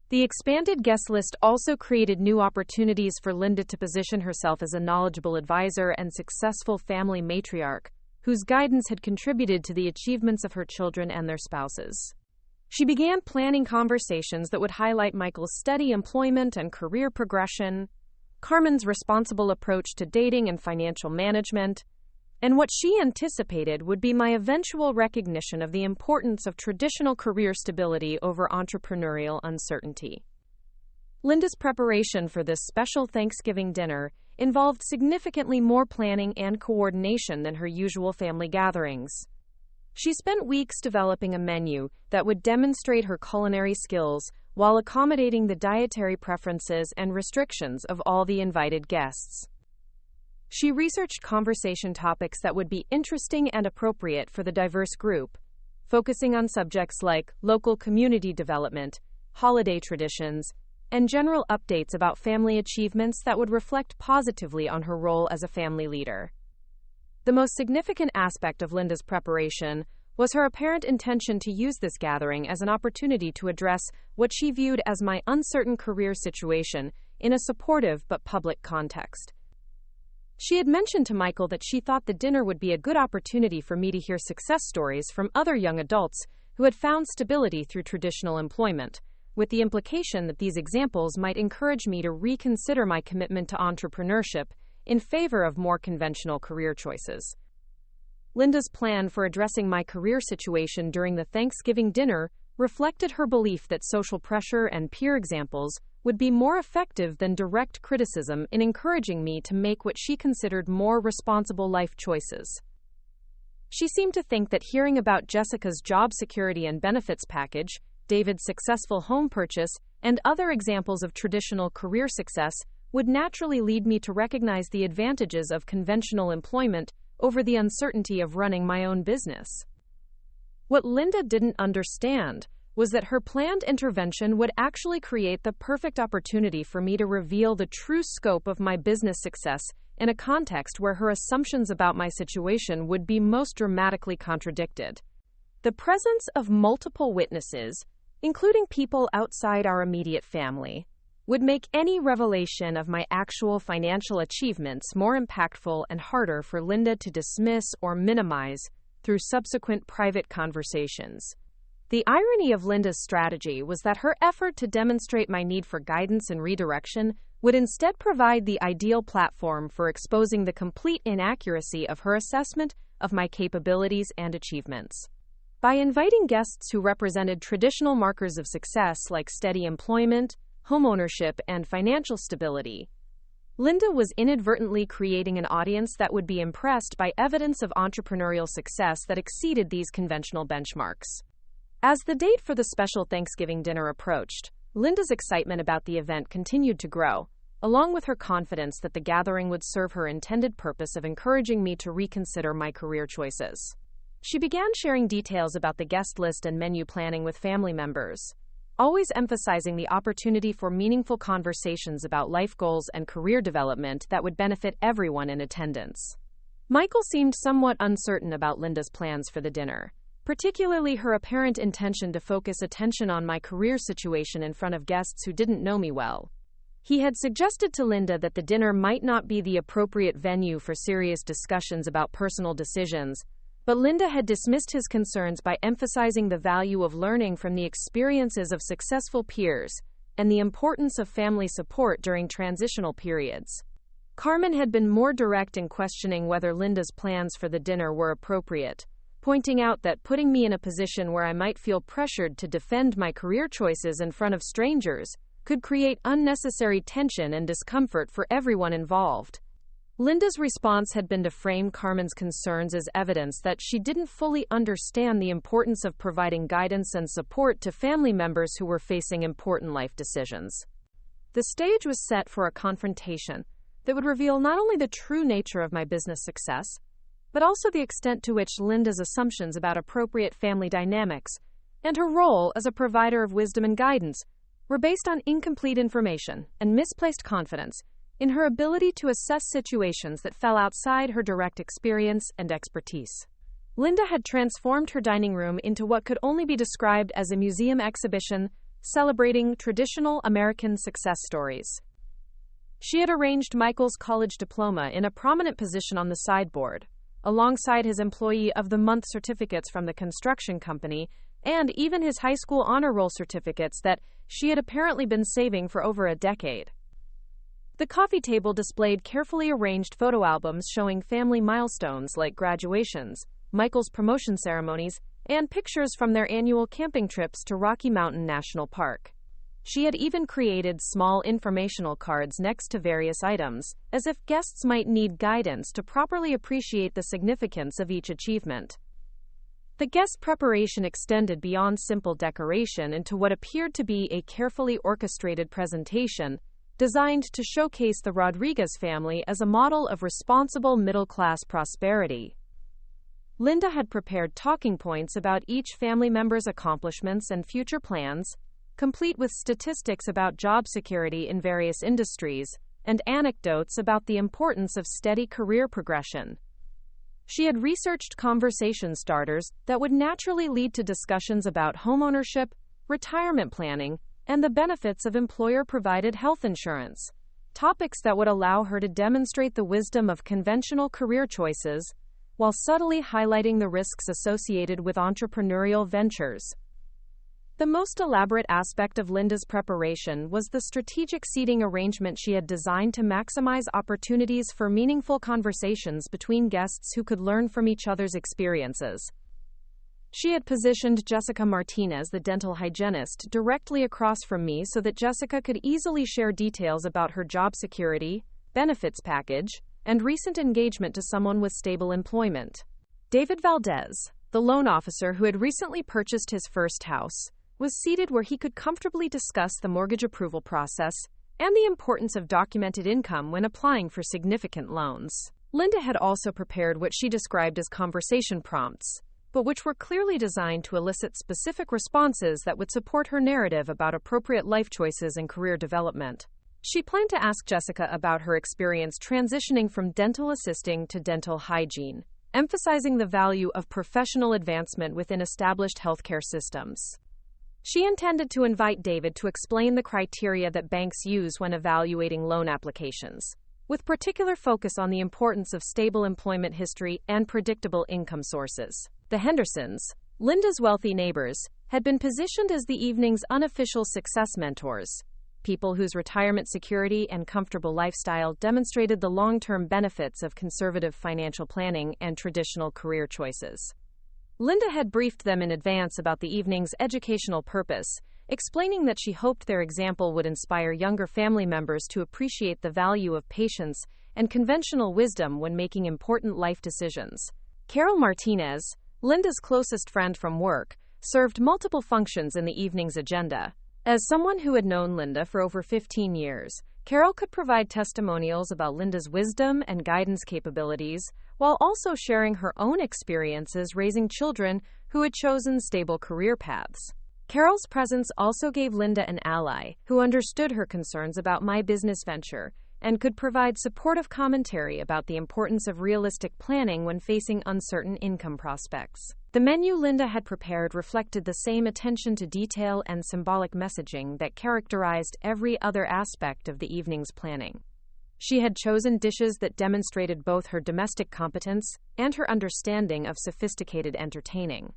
The expanded guest list also created new opportunities for Linda to position herself as a knowledgeable advisor and successful family matriarch, whose guidance had contributed to the achievements of her children and their spouses. She began planning conversations that would highlight Michael's steady employment and career progression, Carmen's responsible approach to dating and financial management, and what she anticipated would be my eventual recognition of the importance of traditional career stability over entrepreneurial uncertainty. Linda's preparation for this special Thanksgiving dinner involved significantly more planning and coordination than her usual family gatherings. She spent weeks developing a menu that would demonstrate her culinary skills while accommodating the dietary preferences and restrictions of all the invited guests. She researched conversation topics that would be interesting and appropriate for the diverse group, focusing on subjects like local community development, holiday traditions, and general updates about family achievements that would reflect positively on her role as a family leader. The most significant aspect of Linda's preparation was her apparent intention to use this gathering as an opportunity to address what she viewed as my uncertain career situation in a supportive but public context. She had mentioned to Michael that she thought the dinner would be a good opportunity for me to hear success stories from other young adults who had found stability through traditional employment, with the implication that these examples might encourage me to reconsider my commitment to entrepreneurship in favor of more conventional career choices. Linda's plan for addressing my career situation during the Thanksgiving dinner reflected her belief that social pressure and peer examples would be more effective than direct criticism in encouraging me to make what she considered more responsible life choices. She seemed to think that hearing about Jessica's job security and benefits package, David's successful home purchase, and other examples of traditional career success would naturally lead me to recognize the advantages of conventional employment over the uncertainty of running my own business. What Linda didn't understand was that her planned intervention would actually create the perfect opportunity for me to reveal the true scope of my business success in a context where her assumptions about my situation would be most dramatically contradicted. The presence of multiple witnesses, including people outside our immediate family, would make any revelation of my actual financial achievements more impactful and harder for Linda to dismiss or minimize through subsequent private conversations. The irony of Linda's strategy was that her effort to demonstrate my need for guidance and redirection would instead provide the ideal platform for exposing the complete inaccuracy of her assessment of my capabilities and achievements. By inviting guests who represented traditional markers of success like steady employment, homeownership, and financial stability, Linda was inadvertently creating an audience that would be impressed by evidence of entrepreneurial success that exceeded these conventional benchmarks. As the date for the special Thanksgiving dinner approached, Linda's excitement about the event continued to grow, along with her confidence that the gathering would serve her intended purpose of encouraging me to reconsider my career choices. She began sharing details about the guest list and menu planning with family members, always emphasizing the opportunity for meaningful conversations about life goals and career development that would benefit everyone in attendance. Michael seemed somewhat uncertain about Linda's plans for the dinner, particularly her apparent intention to focus attention on my career situation in front of guests who didn't know me well. He had suggested to Linda that the dinner might not be the appropriate venue for serious discussions about personal decisions, but Linda had dismissed his concerns by emphasizing the value of learning from the experiences of successful peers and the importance of family support during transitional periods. Carmen had been more direct in questioning whether Linda's plans for the dinner were appropriate, pointing out that putting me in a position where I might feel pressured to defend my career choices in front of strangers could create unnecessary tension and discomfort for everyone involved. Linda's response had been to frame Carmen's concerns as evidence that she didn't fully understand the importance of providing guidance and support to family members who were facing important life decisions. The stage was set for a confrontation that would reveal not only the true nature of my business success, but also the extent to which Linda's assumptions about appropriate family dynamics and her role as a provider of wisdom and guidance were based on incomplete information and misplaced confidence in her ability to assess situations that fell outside her direct experience and expertise. Linda had transformed her dining room into what could only be described as a museum exhibition celebrating traditional American success stories. She had arranged Michael's college diploma in a prominent position on the sideboard, alongside his Employee of the Month certificates from the construction company and even his high school honor roll certificates that she had apparently been saving for over a decade. The coffee table displayed carefully arranged photo albums showing family milestones like graduations, Michael's promotion ceremonies, and pictures from their annual camping trips to Rocky Mountain National Park. She had even created small informational cards next to various items, as if guests might need guidance to properly appreciate the significance of each achievement. The guest preparation extended beyond simple decoration into what appeared to be a carefully orchestrated presentation designed to showcase the Rodriguez family as a model of responsible middle-class prosperity. Linda had prepared talking points about each family member's accomplishments and future plans, complete with statistics about job security in various industries and anecdotes about the importance of steady career progression. She had researched conversation starters that would naturally lead to discussions about homeownership, retirement planning, and the benefits of employer-provided health insurance, topics that would allow her to demonstrate the wisdom of conventional career choices while subtly highlighting the risks associated with entrepreneurial ventures. The most elaborate aspect of Linda's preparation was the strategic seating arrangement she had designed to maximize opportunities for meaningful conversations between guests who could learn from each other's experiences. She had positioned Jessica Martinez, the dental hygienist, directly across from me so that Jessica could easily share details about her job security, benefits package, and recent engagement to someone with stable employment. David Valdez, the loan officer who had recently purchased his first house, was seated where he could comfortably discuss the mortgage approval process and the importance of documented income when applying for significant loans. Linda had also prepared what she described as conversation prompts, but which were clearly designed to elicit specific responses that would support her narrative about appropriate life choices and career development. She planned to ask Jessica about her experience transitioning from dental assisting to dental hygiene, emphasizing the value of professional advancement within established healthcare systems. She intended to invite David to explain the criteria that banks use when evaluating loan applications, with particular focus on the importance of stable employment history and predictable income sources. The Hendersons, Linda's wealthy neighbors, had been positioned as the evening's unofficial success mentors, people whose retirement security and comfortable lifestyle demonstrated the long-term benefits of conservative financial planning and traditional career choices. Linda had briefed them in advance about the evening's educational purpose, explaining that she hoped their example would inspire younger family members to appreciate the value of patience and conventional wisdom when making important life decisions. Carol Martinez, Linda's closest friend from work, served multiple functions in the evening's agenda. As someone who had known Linda for over 15 years, Carol could provide testimonials about Linda's wisdom and guidance capabilities, while also sharing her own experiences raising children who had chosen stable career paths. Carol's presence also gave Linda an ally who understood her concerns about my business venture and could provide supportive commentary about the importance of realistic planning when facing uncertain income prospects. The menu Linda had prepared reflected the same attention to detail and symbolic messaging that characterized every other aspect of the evening's planning. She had chosen dishes that demonstrated both her domestic competence and her understanding of sophisticated entertaining,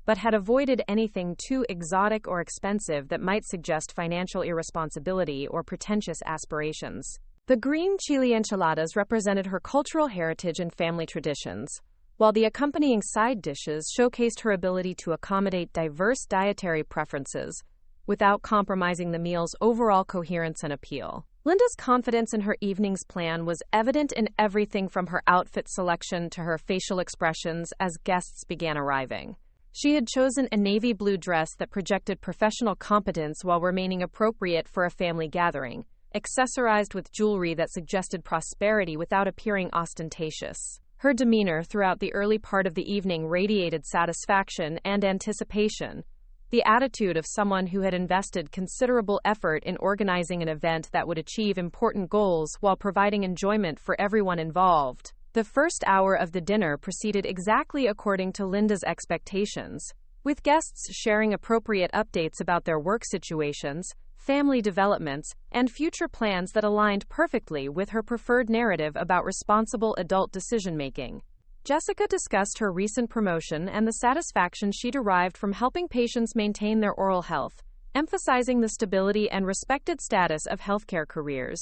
but had avoided anything too exotic or expensive that might suggest financial irresponsibility or pretentious aspirations. The green chili enchiladas represented her cultural heritage and family traditions, while the accompanying side dishes showcased her ability to accommodate diverse dietary preferences without compromising the meal's overall coherence and appeal. Linda's confidence in her evening's plan was evident in everything from her outfit selection to her facial expressions as guests began arriving. She had chosen a navy blue dress that projected professional competence while remaining appropriate for a family gathering, accessorized with jewelry that suggested prosperity without appearing ostentatious. Her demeanor throughout the early part of the evening radiated satisfaction and anticipation, the attitude of someone who had invested considerable effort in organizing an event that would achieve important goals while providing enjoyment for everyone involved. The first hour of the dinner proceeded exactly according to Linda's expectations, with guests sharing appropriate updates about their work situations, family developments, and future plans that aligned perfectly with her preferred narrative about responsible adult decision-making. Jessica discussed her recent promotion and the satisfaction she derived from helping patients maintain their oral health, emphasizing the stability and respected status of healthcare careers.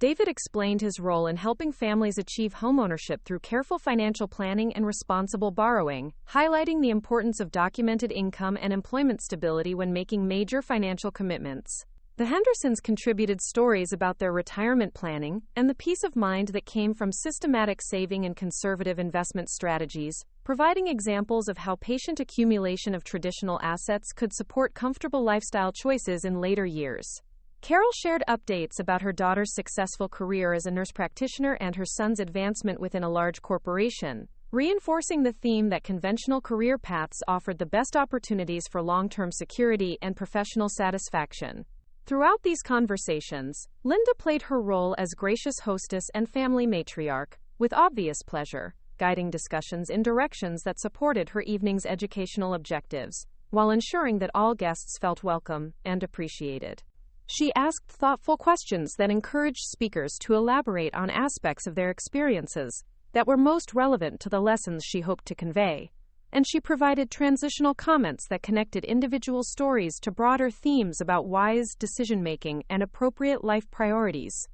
David explained his role in helping families achieve homeownership through careful financial planning and responsible borrowing, highlighting the importance of documented income and employment stability when making major financial commitments. The Hendersons contributed stories about their retirement planning and the peace of mind that came from systematic saving and conservative investment strategies, providing examples of how patient accumulation of traditional assets could support comfortable lifestyle choices in later years. Carol shared updates about her daughter's successful career as a nurse practitioner and her son's advancement within a large corporation, reinforcing the theme that conventional career paths offered the best opportunities for long-term security and professional satisfaction. Throughout these conversations, Linda played her role as gracious hostess and family matriarch, with obvious pleasure, guiding discussions in directions that supported her evening's educational objectives, while ensuring that all guests felt welcome and appreciated. She asked thoughtful questions that encouraged speakers to elaborate on aspects of their experiences that were most relevant to the lessons she hoped to convey, and she provided transitional comments that connected individual stories to broader themes about wise decision-making and appropriate life priorities.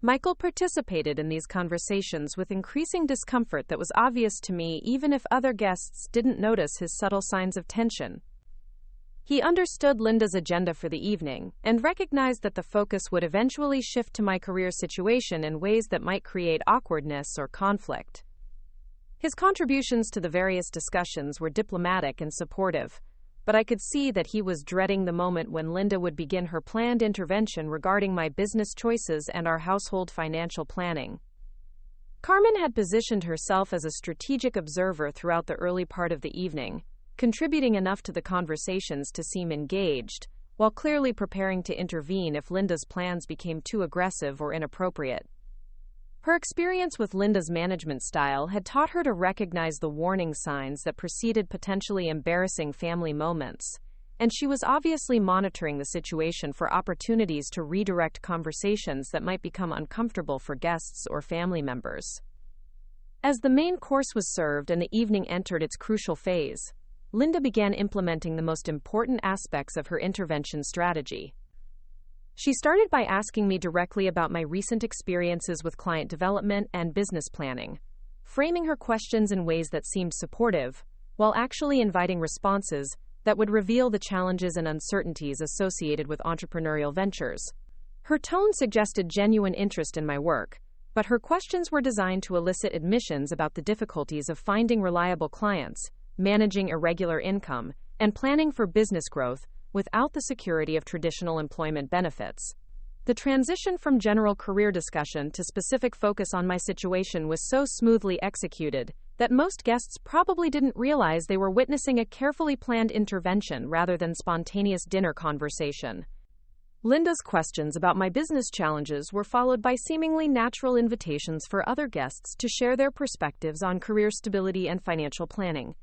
Michael participated in these conversations with increasing discomfort that was obvious to me even if other guests didn't notice his subtle signs of tension. He understood Linda's agenda for the evening and recognized that the focus would eventually shift to my career situation in ways that might create awkwardness or conflict. His contributions to the various discussions were diplomatic and supportive, but I could see that he was dreading the moment when Linda would begin her planned intervention regarding my business choices and our household financial planning. Carmen had positioned herself as a strategic observer throughout the early part of the evening, contributing enough to the conversations to seem engaged, while clearly preparing to intervene if Linda's plans became too aggressive or inappropriate. Her experience with Linda's management style had taught her to recognize the warning signs that preceded potentially embarrassing family moments, and she was obviously monitoring the situation for opportunities to redirect conversations that might become uncomfortable for guests or family members. As the main course was served and the evening entered its crucial phase, Linda began implementing the most important aspects of her intervention strategy. She started by asking me directly about my recent experiences with client development and business planning, framing her questions in ways that seemed supportive, while actually inviting responses that would reveal the challenges and uncertainties associated with entrepreneurial ventures. Her tone suggested genuine interest in my work, but her questions were designed to elicit admissions about the difficulties of finding reliable clients, managing irregular income, and planning for business growth without the security of traditional employment benefits. The transition from general career discussion to specific focus on my situation was so smoothly executed that most guests probably didn't realize they were witnessing a carefully planned intervention rather than spontaneous dinner conversation. Linda's questions about my business challenges were followed by seemingly natural invitations for other guests to share their perspectives on career stability and financial planning,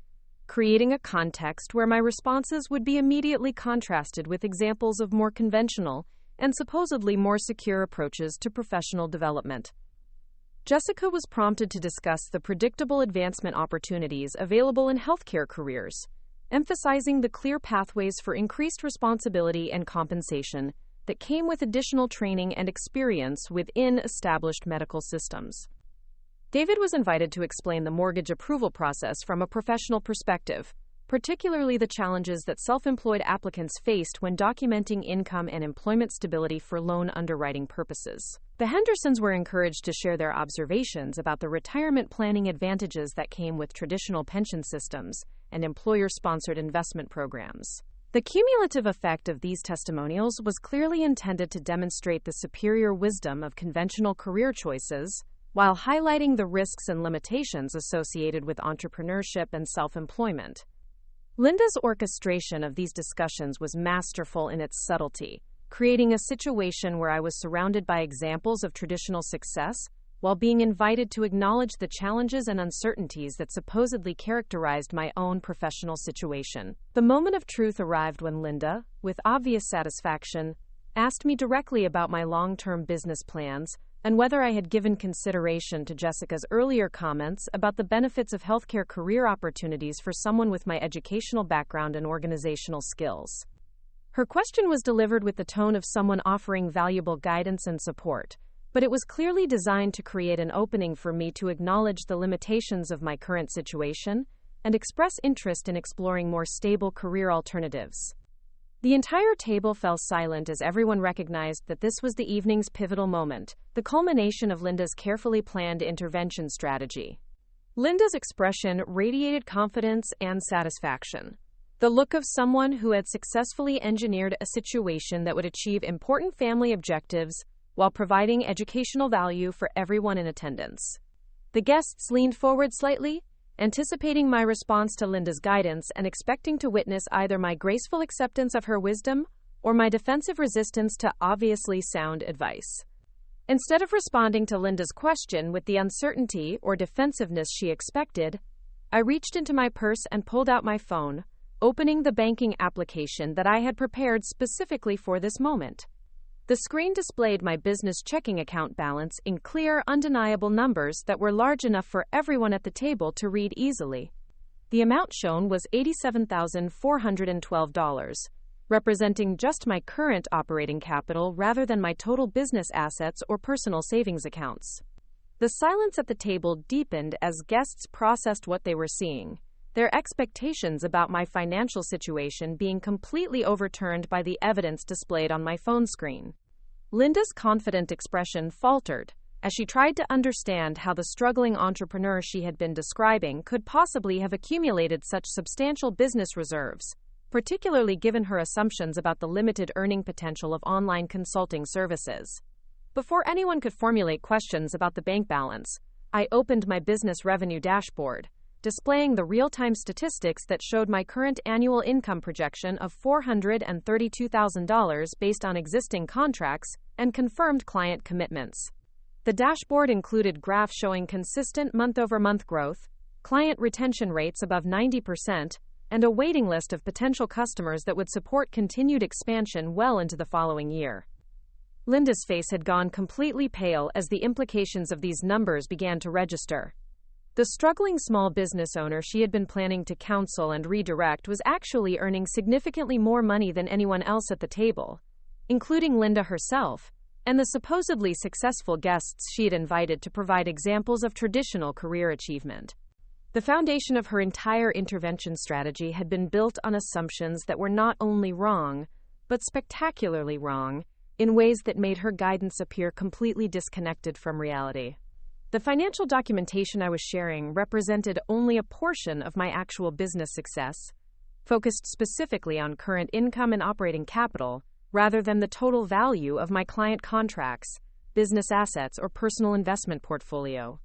creating a context where my responses would be immediately contrasted with examples of more conventional and supposedly more secure approaches to professional development. Jessica was prompted to discuss the predictable advancement opportunities available in healthcare careers, emphasizing the clear pathways for increased responsibility and compensation that came with additional training and experience within established medical systems. David was invited to explain the mortgage approval process from a professional perspective, particularly the challenges that self-employed applicants faced when documenting income and employment stability for loan underwriting purposes. The Hendersons were encouraged to share their observations about the retirement planning advantages that came with traditional pension systems and employer-sponsored investment programs. The cumulative effect of these testimonials was clearly intended to demonstrate the superior wisdom of conventional career choices, while highlighting the risks and limitations associated with entrepreneurship and self-employment. Linda's orchestration of these discussions was masterful in its subtlety, creating a situation where I was surrounded by examples of traditional success, while being invited to acknowledge the challenges and uncertainties that supposedly characterized my own professional situation. The moment of truth arrived when Linda, with obvious satisfaction, asked me directly about my long-term business plans and whether I had given consideration to Jessica's earlier comments about the benefits of healthcare career opportunities for someone with my educational background and organizational skills. Her question was delivered with the tone of someone offering valuable guidance and support, but it was clearly designed to create an opening for me to acknowledge the limitations of my current situation and express interest in exploring more stable career alternatives. The entire table fell silent as everyone recognized that this was the evening's pivotal moment, the culmination of Linda's carefully planned intervention strategy. Linda's expression radiated confidence and satisfaction, the look of someone who had successfully engineered a situation that would achieve important family objectives while providing educational value for everyone in attendance. The guests leaned forward slightly, anticipating my response to Linda's guidance and expecting to witness either my graceful acceptance of her wisdom or my defensive resistance to obviously sound advice. Instead of responding to Linda's question with the uncertainty or defensiveness she expected, I reached into my purse and pulled out my phone, opening the banking application that I had prepared specifically for this moment. The screen displayed my business checking account balance in clear, undeniable numbers that were large enough for everyone at the table to read easily. The amount shown was $87,412, representing just my current operating capital rather than my total business assets or personal savings accounts. The silence at the table deepened as guests processed what they were seeing, their expectations about my financial situation being completely overturned by the evidence displayed on my phone screen. Linda's confident expression faltered as she tried to understand how the struggling entrepreneur she had been describing could possibly have accumulated such substantial business reserves, particularly given her assumptions about the limited earning potential of online consulting services. Before anyone could formulate questions about the bank balance, I opened my business revenue dashboard, displaying the real-time statistics that showed my current annual income projection of $432,000 based on existing contracts and confirmed client commitments. The dashboard included graphs showing consistent month-over-month growth, client retention rates above 90%, and a waiting list of potential customers that would support continued expansion well into the following year. Linda's face had gone completely pale as the implications of these numbers began to register. The struggling small business owner she had been planning to counsel and redirect was actually earning significantly more money than anyone else at the table, including Linda herself, and the supposedly successful guests she had invited to provide examples of traditional career achievement. The foundation of her entire intervention strategy had been built on assumptions that were not only wrong, but spectacularly wrong, in ways that made her guidance appear completely disconnected from reality. The financial documentation I was sharing represented only a portion of my actual business success, focused specifically on current income and operating capital, rather than the total value of my client contracts, business assets, or personal investment portfolio.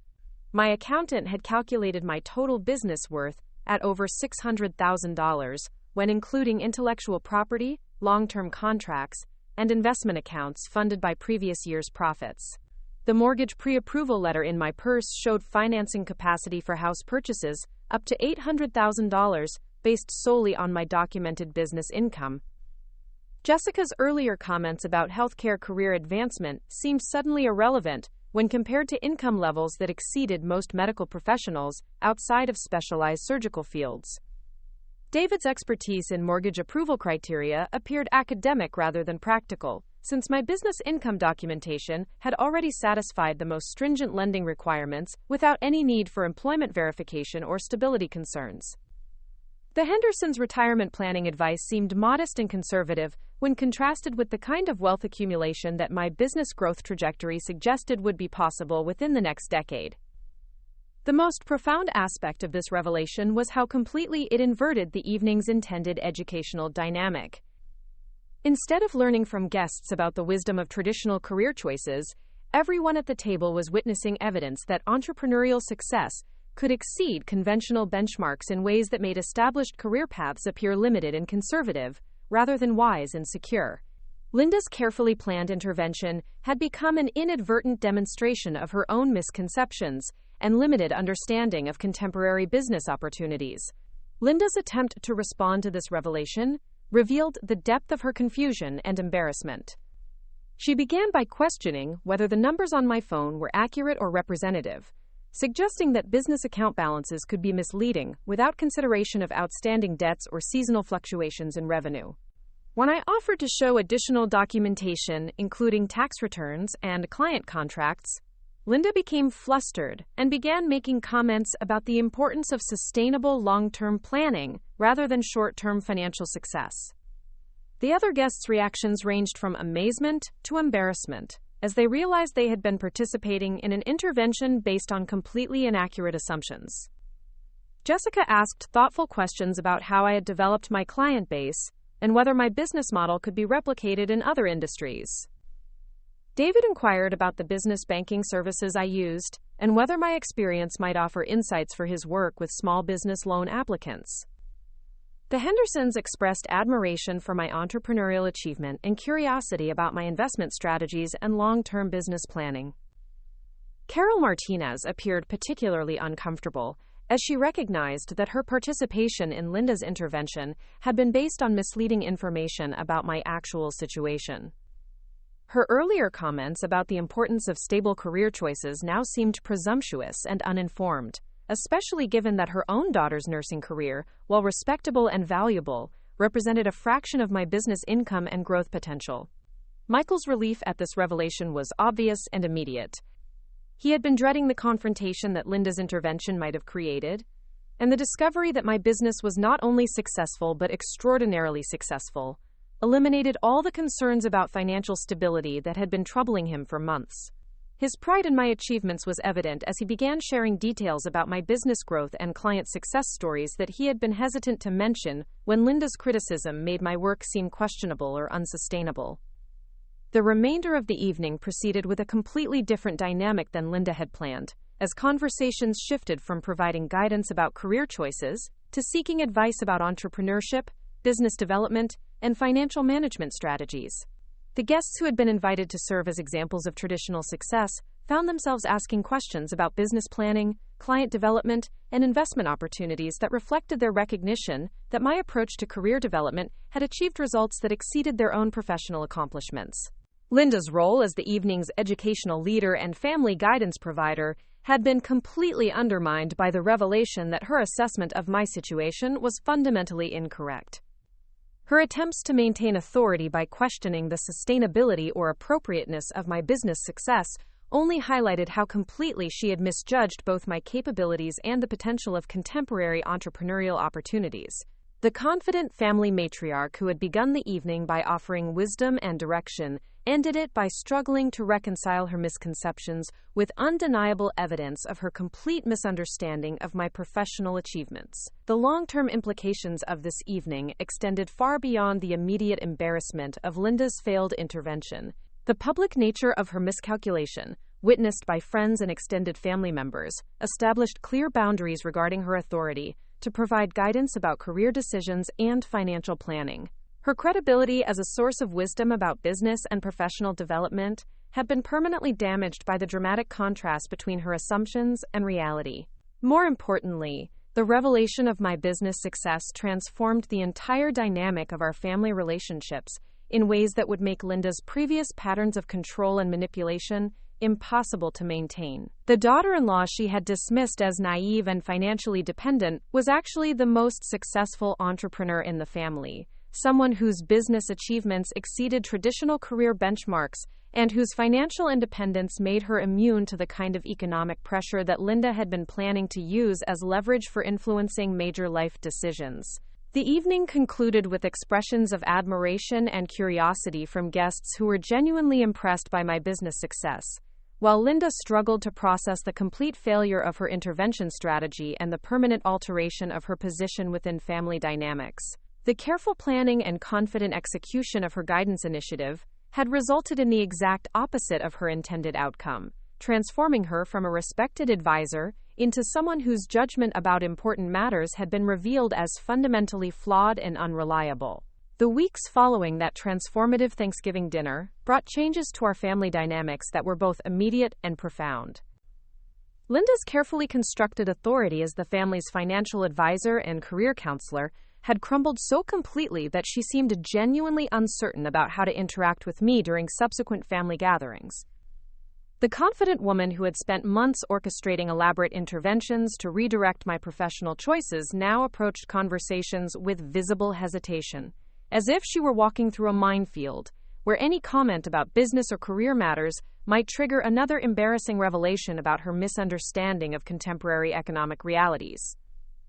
My accountant had calculated my total business worth at over $600,000 when including intellectual property, long-term contracts, and investment accounts funded by previous year's profits. The mortgage pre-approval letter in my purse showed financing capacity for house purchases up to $800,000 based solely on my documented business income. Jessica's earlier comments about healthcare career advancement seemed suddenly irrelevant when compared to income levels that exceeded most medical professionals outside of specialized surgical fields. David's expertise in mortgage approval criteria appeared academic rather than practical, since my business income documentation had already satisfied the most stringent lending requirements without any need for employment verification or stability concerns. The Hendersons' retirement planning advice seemed modest and conservative when contrasted with the kind of wealth accumulation that my business growth trajectory suggested would be possible within the next decade. The most profound aspect of this revelation was how completely it inverted the evening's intended educational dynamic. Instead of learning from guests about the wisdom of traditional career choices, everyone at the table was witnessing evidence that entrepreneurial success could exceed conventional benchmarks in ways that made established career paths appear limited and conservative, rather than wise and secure. Linda's carefully planned intervention had become an inadvertent demonstration of her own misconceptions and limited understanding of contemporary business opportunities. Linda's attempt to respond to this revelation revealed the depth of her confusion and embarrassment. She began by questioning whether the numbers on my phone were accurate or representative, suggesting that business account balances could be misleading without consideration of outstanding debts or seasonal fluctuations in revenue. When I offered to show additional documentation, including tax returns and client contracts, Linda became flustered and began making comments about the importance of sustainable long-term planning rather than short-term financial success. The other guests' reactions ranged from amazement to embarrassment, as they realized they had been participating in an intervention based on completely inaccurate assumptions. Jessica asked thoughtful questions about how I had developed my client base and whether my business model could be replicated in other industries. David inquired about the business banking services I used and whether my experience might offer insights for his work with small business loan applicants. The Hendersons expressed admiration for my entrepreneurial achievement and curiosity about my investment strategies and long-term business planning. Carol Martinez appeared particularly uncomfortable, as she recognized that her participation in Linda's intervention had been based on misleading information about my actual situation. Her earlier comments about the importance of stable career choices now seemed presumptuous and uninformed, especially given that her own daughter's nursing career, while respectable and valuable, represented a fraction of my business income and growth potential. Michael's relief at this revelation was obvious and immediate. He had been dreading the confrontation that Linda's intervention might have created, and the discovery that my business was not only successful but extraordinarily successful eliminated all the concerns about financial stability that had been troubling him for months. His pride in my achievements was evident as he began sharing details about my business growth and client success stories that he had been hesitant to mention when Linda's criticism made my work seem questionable or unsustainable. The remainder of the evening proceeded with a completely different dynamic than Linda had planned, as conversations shifted from providing guidance about career choices to seeking advice about entrepreneurship, business development, and financial management strategies. The guests who had been invited to serve as examples of traditional success found themselves asking questions about business planning, client development, and investment opportunities that reflected their recognition that my approach to career development had achieved results that exceeded their own professional accomplishments. Linda's role as the evening's educational leader and family guidance provider had been completely undermined by the revelation that her assessment of my situation was fundamentally incorrect. Her attempts to maintain authority by questioning the sustainability or appropriateness of my business success only highlighted how completely she had misjudged both my capabilities and the potential of contemporary entrepreneurial opportunities. The confident family matriarch who had begun the evening by offering wisdom and direction ended it by struggling to reconcile her misconceptions with undeniable evidence of her complete misunderstanding of my professional achievements. The long-term implications of this evening extended far beyond the immediate embarrassment of Linda's failed intervention. The public nature of her miscalculation, witnessed by friends and extended family members, established clear boundaries regarding her authority to provide guidance about career decisions and financial planning. Her credibility as a source of wisdom about business and professional development had been permanently damaged by the dramatic contrast between her assumptions and reality. More importantly, the revelation of my business success transformed the entire dynamic of our family relationships in ways that would make Linda's previous patterns of control and manipulation impossible to maintain. The daughter-in-law she had dismissed as naive and financially dependent was actually the most successful entrepreneur in the family, someone whose business achievements exceeded traditional career benchmarks and whose financial independence made her immune to the kind of economic pressure that Linda had been planning to use as leverage for influencing major life decisions. The evening concluded with expressions of admiration and curiosity from guests who were genuinely impressed by my business success, while Linda struggled to process the complete failure of her intervention strategy and the permanent alteration of her position within family dynamics. The careful planning and confident execution of her guidance initiative had resulted in the exact opposite of her intended outcome, transforming her from a respected advisor into someone whose judgment about important matters had been revealed as fundamentally flawed and unreliable. The weeks following that transformative Thanksgiving dinner brought changes to our family dynamics that were both immediate and profound. Linda's carefully constructed authority as the family's financial advisor and career counselor had crumbled so completely that she seemed genuinely uncertain about how to interact with me during subsequent family gatherings. The confident woman who had spent months orchestrating elaborate interventions to redirect my professional choices now approached conversations with visible hesitation, as if she were walking through a minefield, where any comment about business or career matters might trigger another embarrassing revelation about her misunderstanding of contemporary economic realities.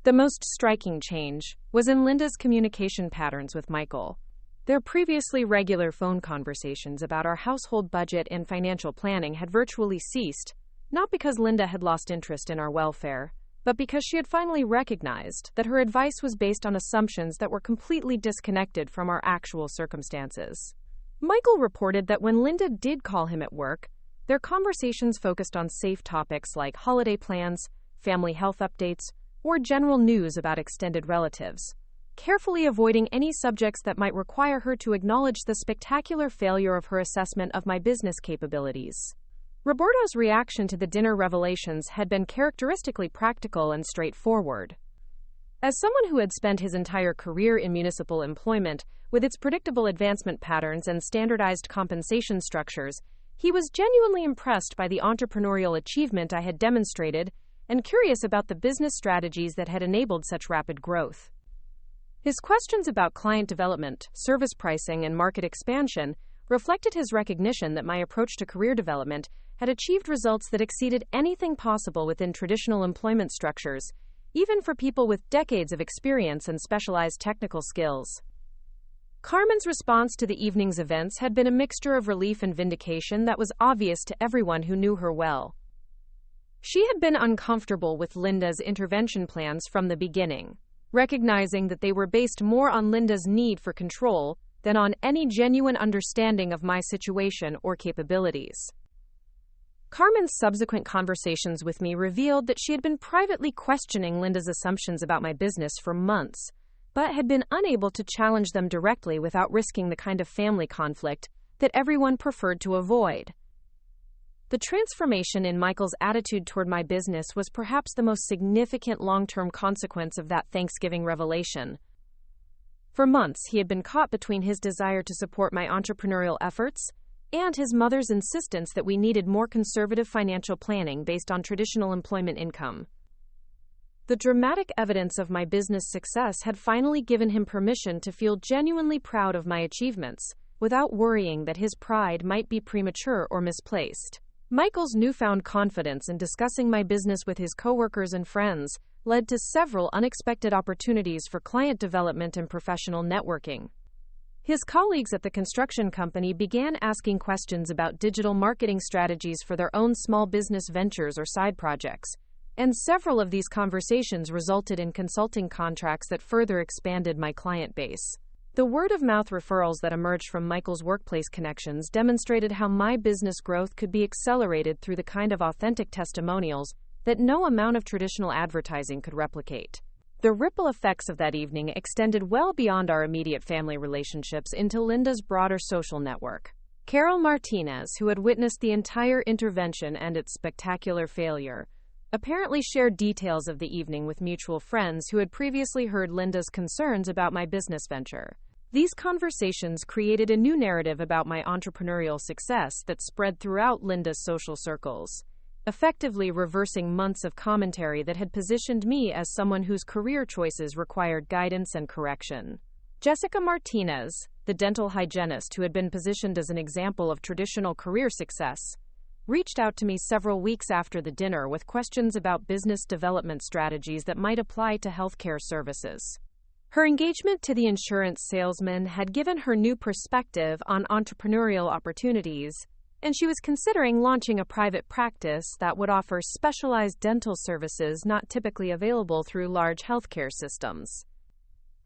The most striking change was in Linda's communication patterns with Michael. Their previously regular phone conversations about our household budget and financial planning had virtually ceased, not because Linda had lost interest in our welfare, but because she had finally recognized that her advice was based on assumptions that were completely disconnected from our actual circumstances. Michael reported that when Linda did call him at work, their conversations focused on safe topics like holiday plans, family health updates, or general news about extended relatives, carefully avoiding any subjects that might require her to acknowledge the spectacular failure of her assessment of my business capabilities. Roberto's reaction to the dinner revelations had been characteristically practical and straightforward. As someone who had spent his entire career in municipal employment, with its predictable advancement patterns and standardized compensation structures, he was genuinely impressed by the entrepreneurial achievement I had demonstrated and curious about the business strategies that had enabled such rapid growth. His questions about client development, service pricing, and market expansion reflected his recognition that my approach to career development had achieved results that exceeded anything possible within traditional employment structures, even for people with decades of experience and specialized technical skills. Carmen's response to the evening's events had been a mixture of relief and vindication that was obvious to everyone who knew her well. She had been uncomfortable with Linda's intervention plans from the beginning, recognizing that they were based more on Linda's need for control than on any genuine understanding of my situation or capabilities. Carmen's subsequent conversations with me revealed that she had been privately questioning Linda's assumptions about my business for months, but had been unable to challenge them directly without risking the kind of family conflict that everyone preferred to avoid. The transformation in Michael's attitude toward my business was perhaps the most significant long-term consequence of that Thanksgiving revelation. For months, he had been caught between his desire to support my entrepreneurial efforts and his mother's insistence that we needed more conservative financial planning based on traditional employment income. The dramatic evidence of my business success had finally given him permission to feel genuinely proud of my achievements, without worrying that his pride might be premature or misplaced. Michael's newfound confidence in discussing my business with his coworkers and friends led to several unexpected opportunities for client development and professional networking. His colleagues at the construction company began asking questions about digital marketing strategies for their own small business ventures or side projects, and several of these conversations resulted in consulting contracts that further expanded my client base. The word-of-mouth referrals that emerged from Michael's workplace connections demonstrated how my business growth could be accelerated through the kind of authentic testimonials that no amount of traditional advertising could replicate. The ripple effects of that evening extended well beyond our immediate family relationships into Linda's broader social network. Carol Martinez, who had witnessed the entire intervention and its spectacular failure, apparently shared details of the evening with mutual friends who had previously heard Linda's concerns about my business venture. These conversations created a new narrative about my entrepreneurial success that spread throughout Linda's social circles, effectively reversing months of commentary that had positioned me as someone whose career choices required guidance and correction. Jessica Martinez, the dental hygienist who had been positioned as an example of traditional career success, reached out to me several weeks after the dinner with questions about business development strategies that might apply to healthcare services. Her engagement to the insurance salesman had given her new perspective on entrepreneurial opportunities, and she was considering launching a private practice that would offer specialized dental services not typically available through large healthcare systems.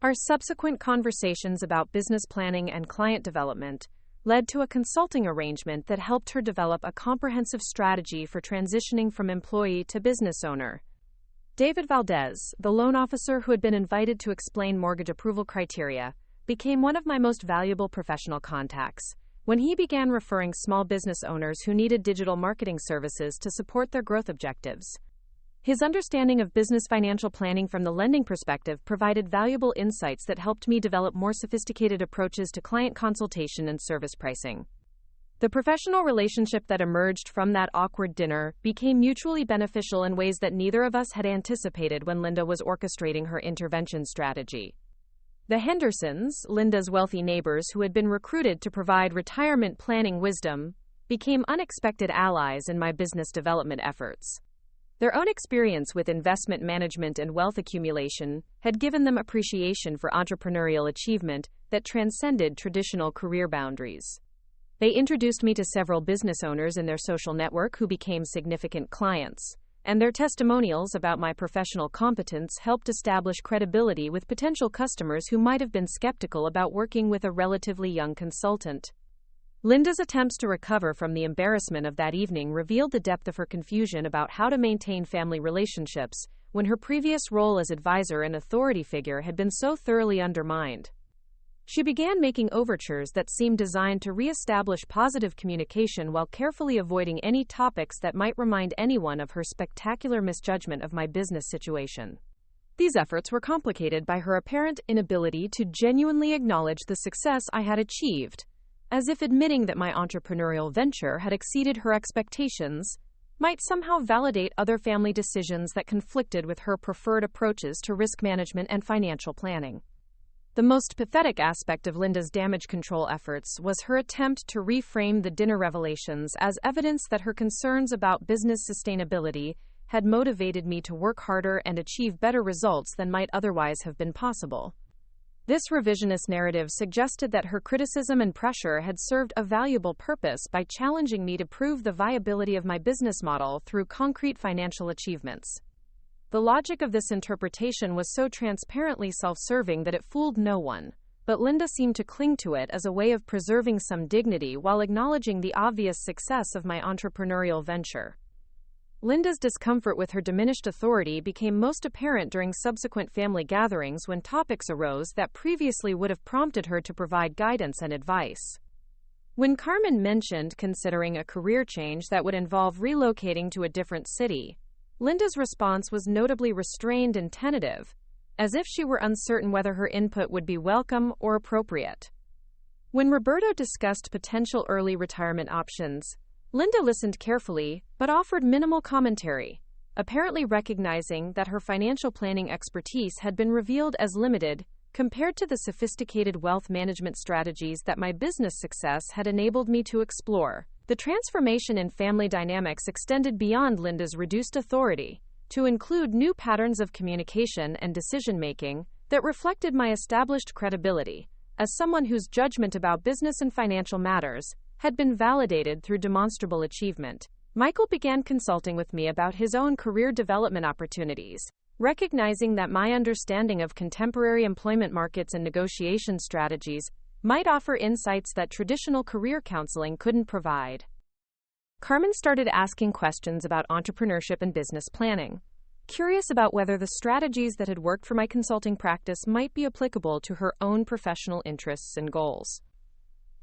Our subsequent conversations about business planning and client development led to a consulting arrangement that helped her develop a comprehensive strategy for transitioning from employee to business owner. David Valdez, the loan officer who had been invited to explain mortgage approval criteria, became one of my most valuable professional contacts when he began referring small business owners who needed digital marketing services to support their growth objectives. His understanding of business financial planning from the lending perspective provided valuable insights that helped me develop more sophisticated approaches to client consultation and service pricing. The professional relationship that emerged from that awkward dinner became mutually beneficial in ways that neither of us had anticipated when Linda was orchestrating her intervention strategy. The Hendersons, Linda's wealthy neighbors who had been recruited to provide retirement planning wisdom, became unexpected allies in my business development efforts. Their own experience with investment management and wealth accumulation had given them appreciation for entrepreneurial achievement that transcended traditional career boundaries. They introduced me to several business owners in their social network who became significant clients, and their testimonials about my professional competence helped establish credibility with potential customers who might have been skeptical about working with a relatively young consultant. Linda's attempts to recover from the embarrassment of that evening revealed the depth of her confusion about how to maintain family relationships when her previous role as advisor and authority figure had been so thoroughly undermined. She began making overtures that seemed designed to re-establish positive communication while carefully avoiding any topics that might remind anyone of her spectacular misjudgment of my business situation. These efforts were complicated by her apparent inability to genuinely acknowledge the success I had achieved, as if admitting that my entrepreneurial venture had exceeded her expectations might somehow validate other family decisions that conflicted with her preferred approaches to risk management and financial planning. The most pathetic aspect of Linda's damage control efforts was her attempt to reframe the dinner revelations as evidence that her concerns about business sustainability had motivated me to work harder and achieve better results than might otherwise have been possible. This revisionist narrative suggested that her criticism and pressure had served a valuable purpose by challenging me to prove the viability of my business model through concrete financial achievements. The logic of this interpretation was so transparently self-serving that it fooled no one, but Linda seemed to cling to it as a way of preserving some dignity while acknowledging the obvious success of my entrepreneurial venture. Linda's discomfort with her diminished authority became most apparent during subsequent family gatherings when topics arose that previously would have prompted her to provide guidance and advice. When Carmen mentioned considering a career change that would involve relocating to a different city, Linda's response was notably restrained and tentative, as if she were uncertain whether her input would be welcome or appropriate. When Roberto discussed potential early retirement options, Linda listened carefully, but offered minimal commentary, apparently recognizing that her financial planning expertise had been revealed as limited compared to the sophisticated wealth management strategies that my business success had enabled me to explore. The transformation in family dynamics extended beyond Linda's reduced authority to include new patterns of communication and decision-making that reflected my established credibility as someone whose judgment about business and financial matters had been validated through demonstrable achievement. Michael began consulting with me about his own career development opportunities, recognizing that my understanding of contemporary employment markets and negotiation strategies might offer insights that traditional career counseling couldn't provide. Carmen started asking questions about entrepreneurship and business planning, curious about whether the strategies that had worked for my consulting practice might be applicable to her own professional interests and goals.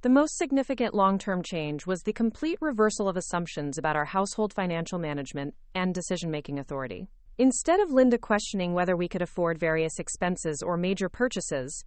The most significant long-term change was the complete reversal of assumptions about our household financial management and decision-making authority. Instead of Linda questioning whether we could afford various expenses or major purchases,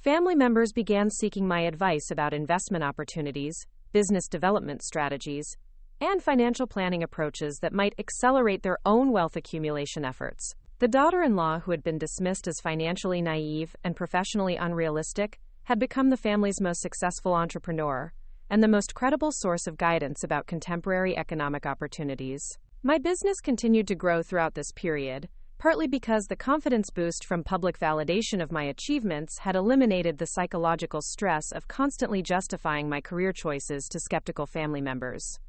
family members began seeking my advice about investment opportunities, business development strategies, and financial planning approaches that might accelerate their own wealth accumulation efforts. The daughter-in-law, who had been dismissed as financially naive and professionally unrealistic, had become the family's most successful entrepreneur and the most credible source of guidance about contemporary economic opportunities. My business continued to grow throughout this period, partly because the confidence boost from public validation of my achievements had eliminated the psychological stress of constantly justifying my career choices to skeptical family members.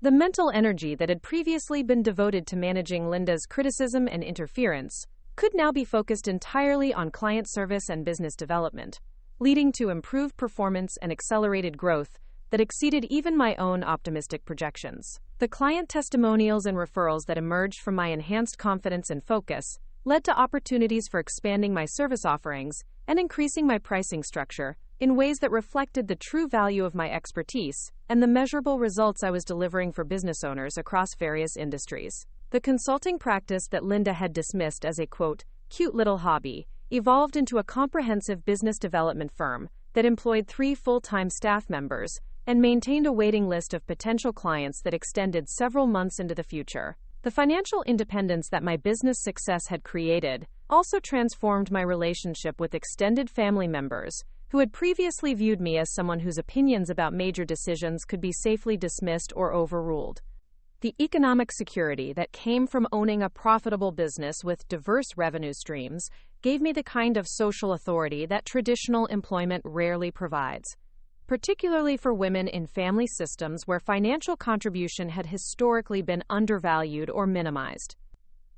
The mental energy that had previously been devoted to managing Linda's criticism and interference could now be focused entirely on client service and business development, leading to improved performance and accelerated growth that exceeded even my own optimistic projections. The client testimonials and referrals that emerged from my enhanced confidence and focus led to opportunities for expanding my service offerings and increasing my pricing structure in ways that reflected the true value of my expertise and the measurable results I was delivering for business owners across various industries. The consulting practice that Linda had dismissed as a, quote, cute little hobby evolved into a comprehensive business development firm that employed 3 full-time staff members and maintained a waiting list of potential clients that extended several months into the future. The financial independence that my business success had created also transformed my relationship with extended family members, who had previously viewed me as someone whose opinions about major decisions could be safely dismissed or overruled. The economic security that came from owning a profitable business with diverse revenue streams gave me the kind of social authority that traditional employment rarely provides, particularly for women in family systems where financial contribution had historically been undervalued or minimized.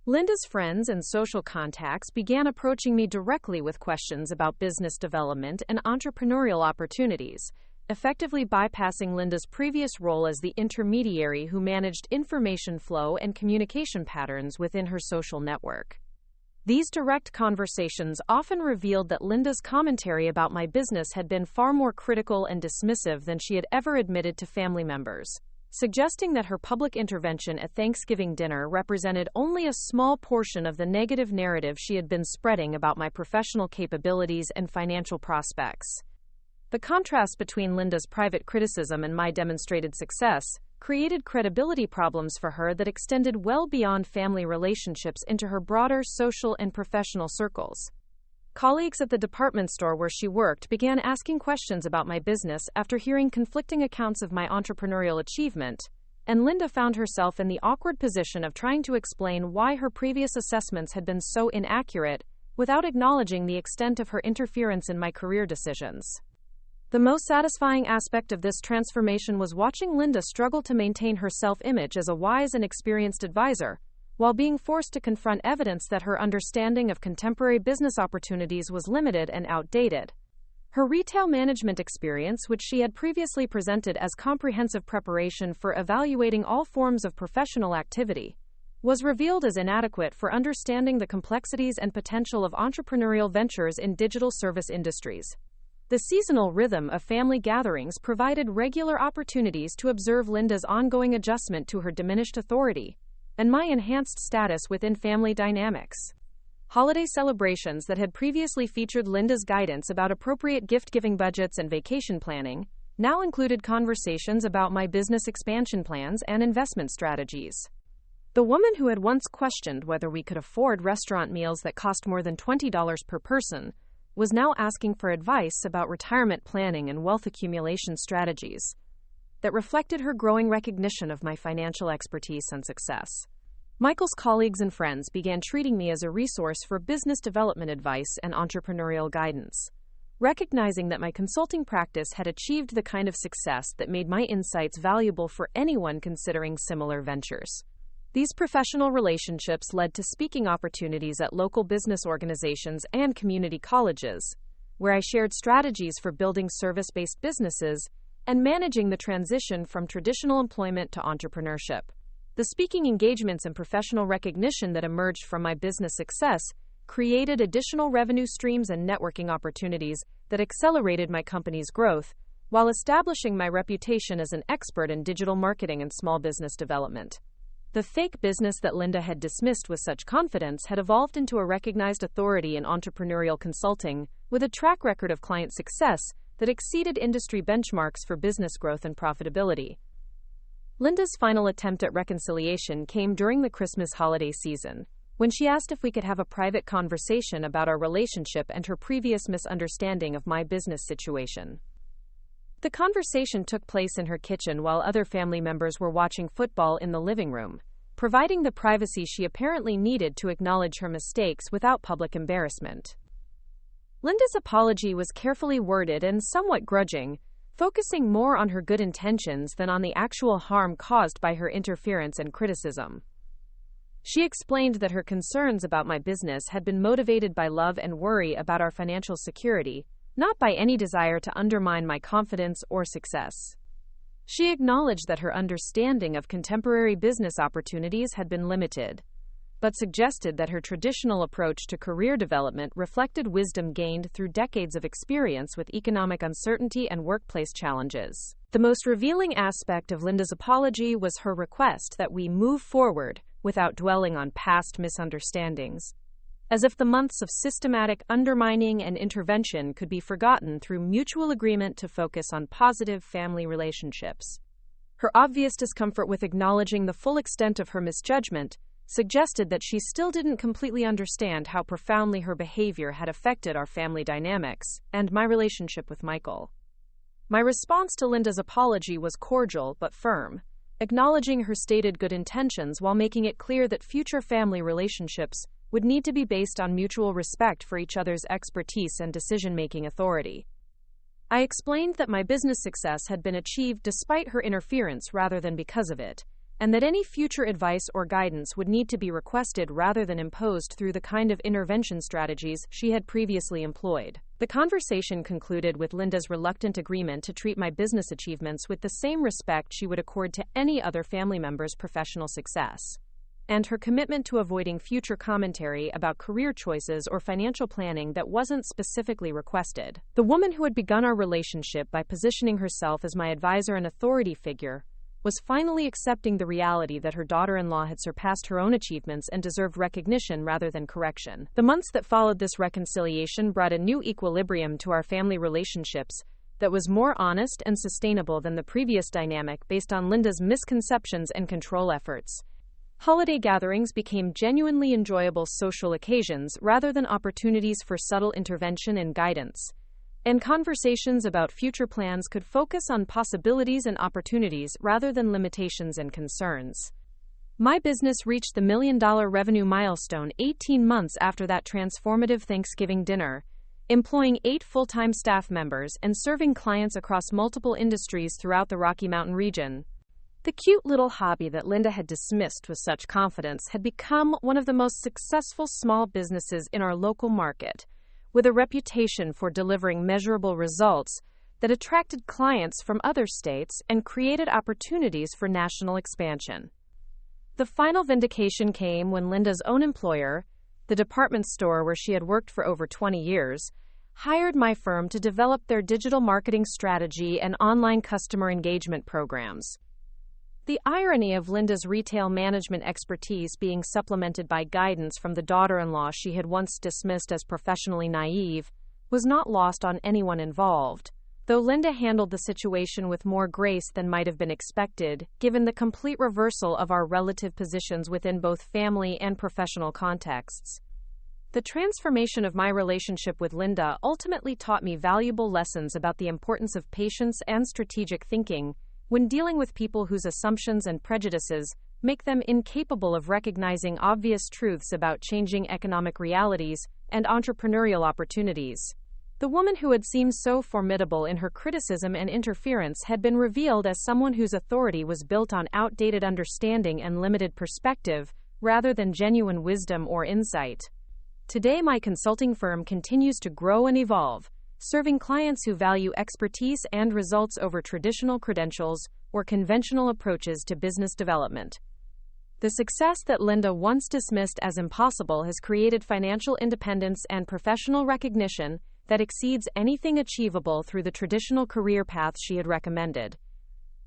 Linda's friends and social contacts began approaching me directly with questions about business development and entrepreneurial opportunities, effectively bypassing Linda's previous role as the intermediary who managed information flow and communication patterns within her social network. These direct conversations often revealed that Linda's commentary about my business had been far more critical and dismissive than she had ever admitted to family members, suggesting that her public intervention at Thanksgiving dinner represented only a small portion of the negative narrative she had been spreading about my professional capabilities and financial prospects. The contrast between Linda's private criticism and my demonstrated success created credibility problems for her that extended well beyond family relationships into her broader social and professional circles. Colleagues at the department store where she worked began asking questions about my business after hearing conflicting accounts of my entrepreneurial achievement, and Linda found herself in the awkward position of trying to explain why her previous assessments had been so inaccurate without acknowledging the extent of her interference in my career decisions. The most satisfying aspect of this transformation was watching Linda struggle to maintain her self-image as a wise and experienced advisor, while being forced to confront evidence that her understanding of contemporary business opportunities was limited and outdated. Her retail management experience, which she had previously presented as comprehensive preparation for evaluating all forms of professional activity, was revealed as inadequate for understanding the complexities and potential of entrepreneurial ventures in digital service industries. The seasonal rhythm of family gatherings provided regular opportunities to observe Linda's ongoing adjustment to her diminished authority and my enhanced status within family dynamics. Holiday celebrations that had previously featured Linda's guidance about appropriate gift-giving budgets and vacation planning now included conversations about my business expansion plans and investment strategies. The woman who had once questioned whether we could afford restaurant meals that cost more than $20 per person was now asking for advice about retirement planning and wealth accumulation strategies that reflected her growing recognition of my financial expertise and success. Michael's colleagues and friends began treating me as a resource for business development advice and entrepreneurial guidance, recognizing that my consulting practice had achieved the kind of success that made my insights valuable for anyone considering similar ventures. These professional relationships led to speaking opportunities at local business organizations and community colleges, where I shared strategies for building service-based businesses and managing the transition from traditional employment to entrepreneurship. The The speaking engagements and professional recognition that emerged from my business success created additional revenue streams and networking opportunities that accelerated my company's growth, while establishing my reputation as an expert in digital marketing and small business development. The fake business that Linda had dismissed with such confidence had evolved into a recognized authority in entrepreneurial consulting, with a track record of client success that exceeded industry benchmarks for business growth and profitability. Linda's final attempt at reconciliation came during the Christmas holiday season, when she asked if we could have a private conversation about our relationship and her previous misunderstanding of my business situation. The conversation took place in her kitchen while other family members were watching football in the living room, providing the privacy she apparently needed to acknowledge her mistakes without public embarrassment. Linda's apology was carefully worded and somewhat grudging, focusing more on her good intentions than on the actual harm caused by her interference and criticism. She explained that her concerns about my business had been motivated by love and worry about our financial security, not by any desire to undermine my confidence or success. She acknowledged that her understanding of contemporary business opportunities had been limited, but suggested that her traditional approach to career development reflected wisdom gained through decades of experience with economic uncertainty and workplace challenges. The most revealing aspect of Linda's apology was her request that we move forward without dwelling on past misunderstandings, as if the months of systematic undermining and intervention could be forgotten through mutual agreement to focus on positive family relationships. Her obvious discomfort with acknowledging the full extent of her misjudgment suggested that she still didn't completely understand how profoundly her behavior had affected our family dynamics and my relationship with Michael. My response to Linda's apology was cordial but firm, acknowledging her stated good intentions while making it clear that future family relationships would need to be based on mutual respect for each other's expertise and decision-making authority. I explained that my business success had been achieved despite her interference rather than because of it, and that any future advice or guidance would need to be requested rather than imposed through the kind of intervention strategies she had previously employed. The conversation concluded with Linda's reluctant agreement to treat my business achievements with the same respect she would accord to any other family member's professional success, and her commitment to avoiding future commentary about career choices or financial planning that wasn't specifically requested. The woman who had begun our relationship by positioning herself as my advisor and authority figure was finally accepting the reality that her daughter-in-law had surpassed her own achievements and deserved recognition rather than correction. The months that followed this reconciliation brought a new equilibrium to our family relationships that was more honest and sustainable than the previous dynamic based on Linda's misconceptions and control efforts. Holiday gatherings became genuinely enjoyable social occasions rather than opportunities for subtle intervention and guidance, and conversations about future plans could focus on possibilities and opportunities rather than limitations and concerns. My business reached the $1 million revenue milestone 18 months after that transformative Thanksgiving dinner, employing 8 full-time staff members and serving clients across multiple industries throughout the Rocky Mountain region. The cute little hobby that Linda had dismissed with such confidence had become one of the most successful small businesses in our local market, with a reputation for delivering measurable results that attracted clients from other states and created opportunities for national expansion. The final vindication came when Linda's own employer, the department store where she had worked for over 20 years, hired my firm to develop their digital marketing strategy and online customer engagement programs. The irony of Linda's retail management expertise being supplemented by guidance from the daughter-in-law she had once dismissed as professionally naive was not lost on anyone involved, though Linda handled the situation with more grace than might have been expected, given the complete reversal of our relative positions within both family and professional contexts. The transformation of my relationship with Linda ultimately taught me valuable lessons about the importance of patience and strategic thinking when dealing with people whose assumptions and prejudices make them incapable of recognizing obvious truths about changing economic realities and entrepreneurial opportunities. The woman who had seemed so formidable in her criticism and interference had been revealed as someone whose authority was built on outdated understanding and limited perspective, rather than genuine wisdom or insight. Today, my consulting firm continues to grow and evolve, serving clients who value expertise and results over traditional credentials or conventional approaches to business development. The success that Linda once dismissed as impossible has created financial independence and professional recognition that exceeds anything achievable through the traditional career paths she had recommended,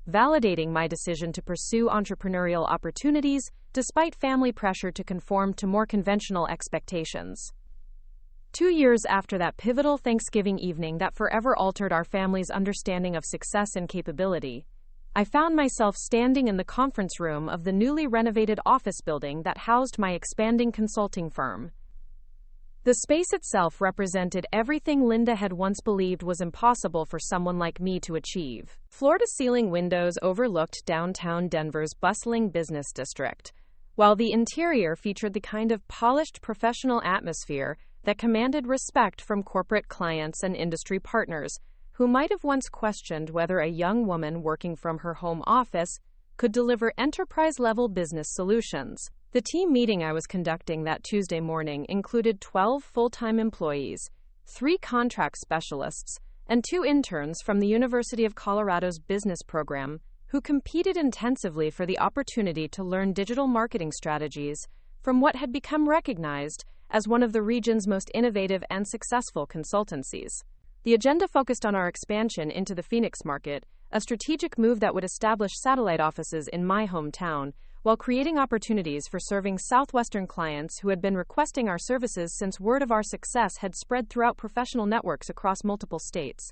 validating my decision to pursue entrepreneurial opportunities despite family pressure to conform to more conventional expectations. 2 years after that pivotal Thanksgiving evening that forever altered our family's understanding of success and capability, I found myself standing in the conference room of the newly renovated office building that housed my expanding consulting firm. The space itself represented everything Linda had once believed was impossible for someone like me to achieve. Floor-to-ceiling windows overlooked downtown Denver's bustling business district, while the interior featured the kind of polished professional atmosphere that commanded respect from corporate clients and industry partners who might have once questioned whether a young woman working from her home office could deliver enterprise-level business solutions. The team meeting I was conducting that Tuesday morning included 12 full-time employees, 3 contract specialists, and 2 interns from the University of Colorado's business program who competed intensively for the opportunity to learn digital marketing strategies from what had become recognized as one of the region's most innovative and successful consultancies. The agenda focused on our expansion into the Phoenix market, a strategic move that would establish satellite offices in my hometown, while creating opportunities for serving Southwestern clients who had been requesting our services since word of our success had spread throughout professional networks across multiple states.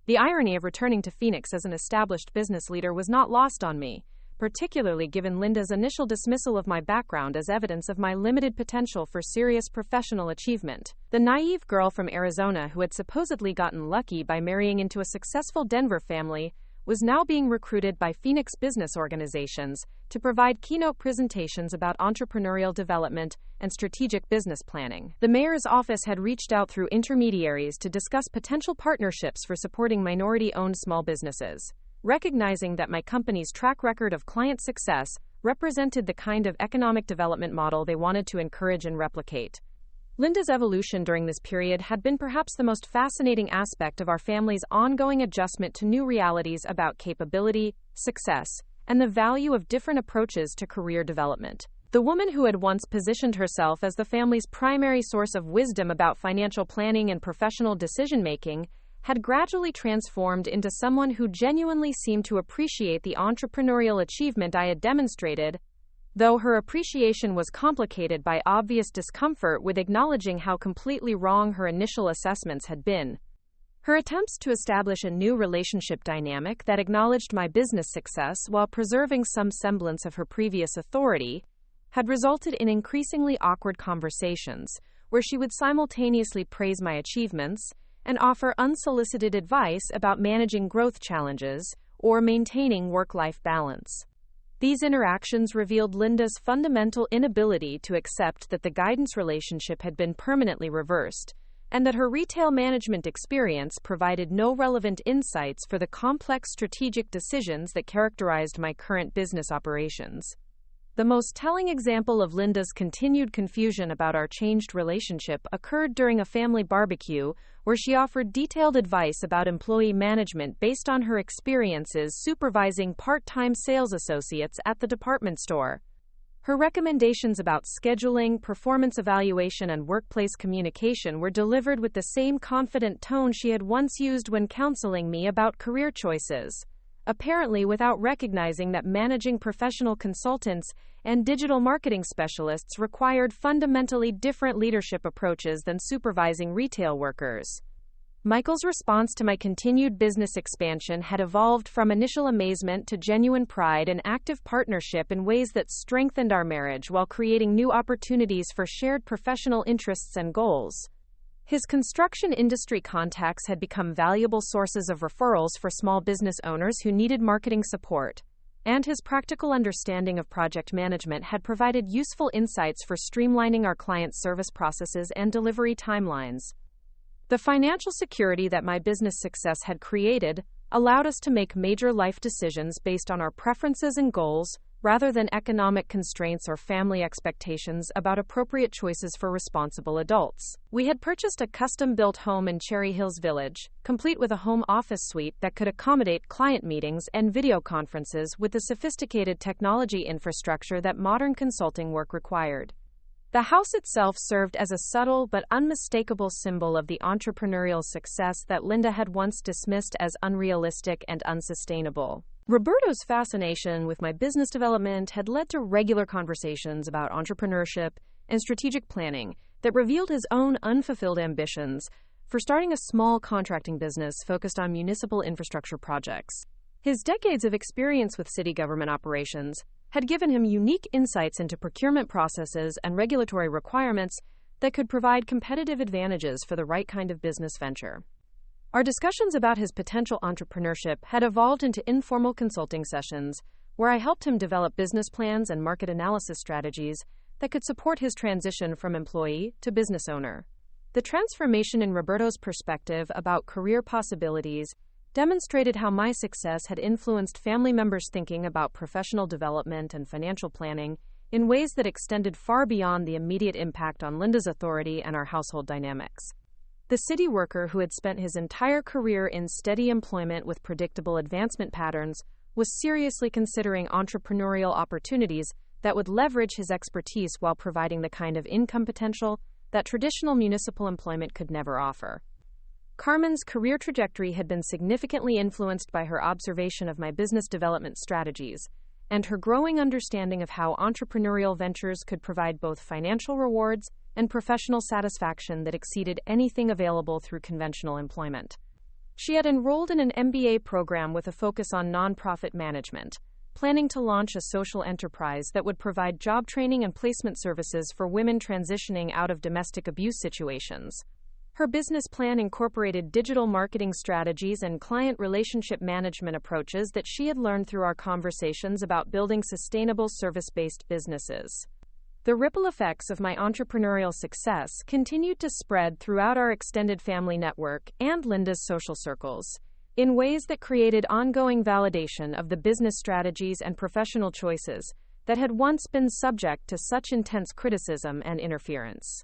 The irony of returning to Phoenix as an established business leader was not lost on me, particularly given Linda's initial dismissal of my background as evidence of my limited potential for serious professional achievement. The naive girl from Arizona who had supposedly gotten lucky by marrying into a successful Denver family was now being recruited by Phoenix business organizations to provide keynote presentations about entrepreneurial development and strategic business planning. The mayor's office had reached out through intermediaries to discuss potential partnerships for supporting minority-owned small businesses, recognizing that my company's track record of client success represented the kind of economic development model they wanted to encourage and replicate. Linda's evolution during this period had been perhaps the most fascinating aspect of our family's ongoing adjustment to new realities about capability, success, and the value of different approaches to career development. The woman who had once positioned herself as the family's primary source of wisdom about financial planning and professional decision-making had gradually transformed into someone who genuinely seemed to appreciate the entrepreneurial achievement I had demonstrated, though her appreciation was complicated by obvious discomfort with acknowledging how completely wrong her initial assessments had been. Her attempts to establish a new relationship dynamic that acknowledged my business success while preserving some semblance of her previous authority had resulted in increasingly awkward conversations, where she would simultaneously praise my achievements and offer unsolicited advice about managing growth challenges or maintaining work-life balance. These interactions revealed Linda's fundamental inability to accept that the guidance relationship had been permanently reversed, and that her retail management experience provided no relevant insights for the complex strategic decisions that characterized my current business operations. The most telling example of Linda's continued confusion about our changed relationship occurred during a family barbecue, where she offered detailed advice about employee management based on her experiences supervising part-time sales associates at the department store. Her recommendations about scheduling, performance evaluation, and workplace communication were delivered with the same confident tone she had once used when counseling me about career choices, apparently without recognizing that managing professional consultants and digital marketing specialists required fundamentally different leadership approaches than supervising retail workers. Michael's response to my continued business expansion had evolved from initial amazement to genuine pride and active partnership in ways that strengthened our marriage while creating new opportunities for shared professional interests and goals. His construction industry contacts had become valuable sources of referrals for small business owners who needed marketing support, and his practical understanding of project management had provided useful insights for streamlining our client service processes and delivery timelines. The financial security that my business success had created allowed us to make major life decisions based on our preferences and goals rather than economic constraints or family expectations about appropriate choices for responsible adults. We had purchased a custom-built home in Cherry Hills Village, complete with a home office suite that could accommodate client meetings and video conferences with the sophisticated technology infrastructure that modern consulting work required. The house itself served as a subtle but unmistakable symbol of the entrepreneurial success that Linda had once dismissed as unrealistic and unsustainable. Roberto's fascination with my business development had led to regular conversations about entrepreneurship and strategic planning that revealed his own unfulfilled ambitions for starting a small contracting business focused on municipal infrastructure projects. His decades of experience with city government operations had given him unique insights into procurement processes and regulatory requirements that could provide competitive advantages for the right kind of business venture. Our discussions about his potential entrepreneurship had evolved into informal consulting sessions where I helped him develop business plans and market analysis strategies that could support his transition from employee to business owner. The transformation in Roberto's perspective about career possibilities demonstrated how my success had influenced family members' thinking about professional development and financial planning in ways that extended far beyond the immediate impact on Linda's authority and our household dynamics. The city worker who had spent his entire career in steady employment with predictable advancement patterns was seriously considering entrepreneurial opportunities that would leverage his expertise while providing the kind of income potential that traditional municipal employment could never offer. Carmen's career trajectory had been significantly influenced by her observation of my business development strategies and her growing understanding of how entrepreneurial ventures could provide both financial rewards and professional satisfaction that exceeded anything available through conventional employment. She had enrolled in an MBA program with a focus on nonprofit management, planning to launch a social enterprise that would provide job training and placement services for women transitioning out of domestic abuse situations. Her business plan incorporated digital marketing strategies and client relationship management approaches that she had learned through our conversations about building sustainable service-based businesses. The ripple effects of my entrepreneurial success continued to spread throughout our extended family network and Linda's social circles, in ways that created ongoing validation of the business strategies and professional choices that had once been subject to such intense criticism and interference.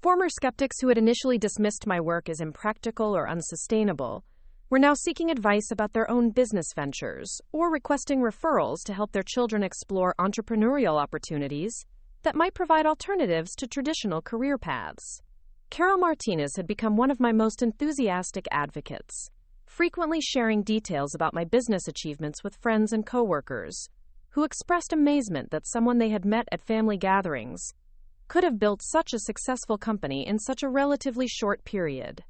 Former skeptics who had initially dismissed my work as impractical or unsustainable were now seeking advice about their own business ventures or requesting referrals to help their children explore entrepreneurial opportunities that might provide alternatives to traditional career paths. Carol Martinez had become one of my most enthusiastic advocates, frequently sharing details about my business achievements with friends and coworkers, who expressed amazement that someone they had met at family gatherings could have built such a successful company in such a relatively short period.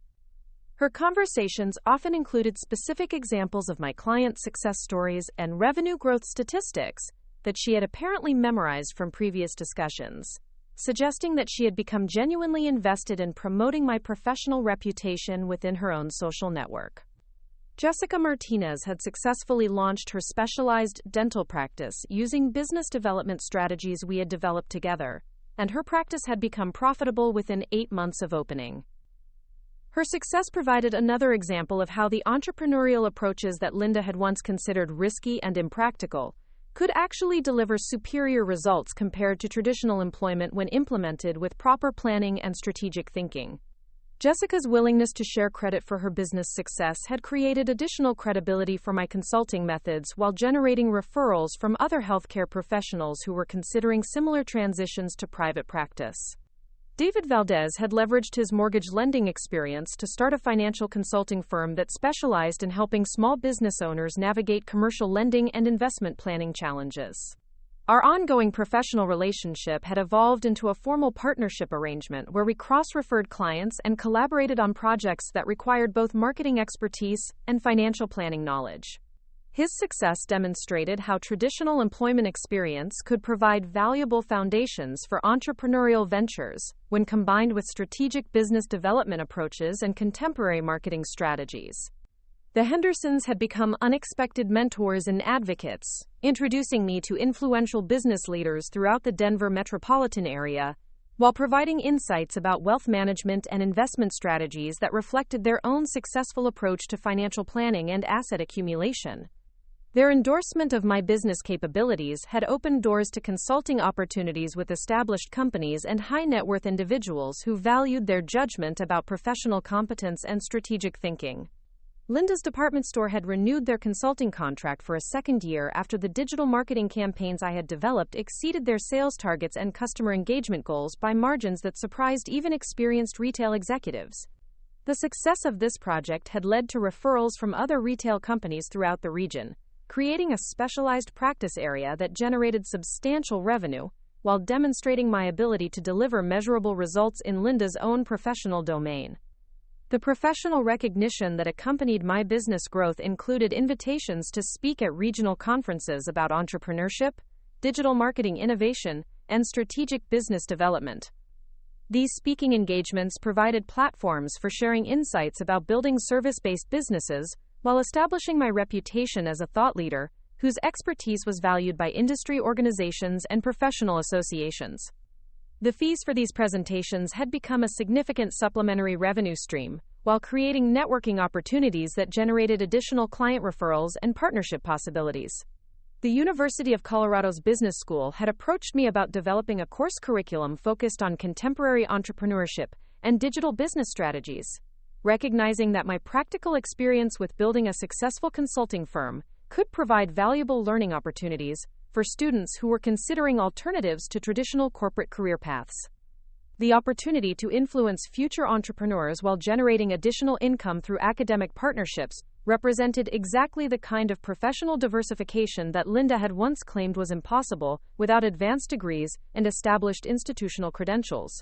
Her conversations often included specific examples of my clients' success stories and revenue growth statistics that she had apparently memorized from previous discussions, suggesting that she had become genuinely invested in promoting my professional reputation within her own social network. Jessica Martinez had successfully launched her specialized dental practice using business development strategies we had developed together, and her practice had become profitable within 8 months of opening. Her success provided another example of how the entrepreneurial approaches that Linda had once considered risky and impractical could actually deliver superior results compared to traditional employment when implemented with proper planning and strategic thinking. Jessica's willingness to share credit for her business success had created additional credibility for my consulting methods while generating referrals from other healthcare professionals who were considering similar transitions to private practice. David Valdez had leveraged his mortgage lending experience to start a financial consulting firm that specialized in helping small business owners navigate commercial lending and investment planning challenges. Our ongoing professional relationship had evolved into a formal partnership arrangement where we cross-referred clients and collaborated on projects that required both marketing expertise and financial planning knowledge. His success demonstrated how traditional employment experience could provide valuable foundations for entrepreneurial ventures when combined with strategic business development approaches and contemporary marketing strategies. The Hendersons had become unexpected mentors and advocates, introducing me to influential business leaders throughout the Denver metropolitan area, while providing insights about wealth management and investment strategies that reflected their own successful approach to financial planning and asset accumulation. Their endorsement of my business capabilities had opened doors to consulting opportunities with established companies and high-net-worth individuals who valued their judgment about professional competence and strategic thinking. Linda's department store had renewed their consulting contract for a second year after the digital marketing campaigns I had developed exceeded their sales targets and customer engagement goals by margins that surprised even experienced retail executives. The success of this project had led to referrals from other retail companies throughout the region, creating a specialized practice area that generated substantial revenue, while demonstrating my ability to deliver measurable results in Linda's own professional domain. The professional recognition that accompanied my business growth included invitations to speak at regional conferences about entrepreneurship, digital marketing innovation, and strategic business development. These speaking engagements provided platforms for sharing insights about building service-based businesses, while establishing my reputation as a thought leader, whose expertise was valued by industry organizations and professional associations. The fees for these presentations had become a significant supplementary revenue stream, while creating networking opportunities that generated additional client referrals and partnership possibilities. The University of Colorado's Business School had approached me about developing a course curriculum focused on contemporary entrepreneurship and digital business strategies. Recognizing that my practical experience with building a successful consulting firm could provide valuable learning opportunities for students who were considering alternatives to traditional corporate career paths. The opportunity to influence future entrepreneurs while generating additional income through academic partnerships represented exactly the kind of professional diversification that Linda had once claimed was impossible without advanced degrees and established institutional credentials.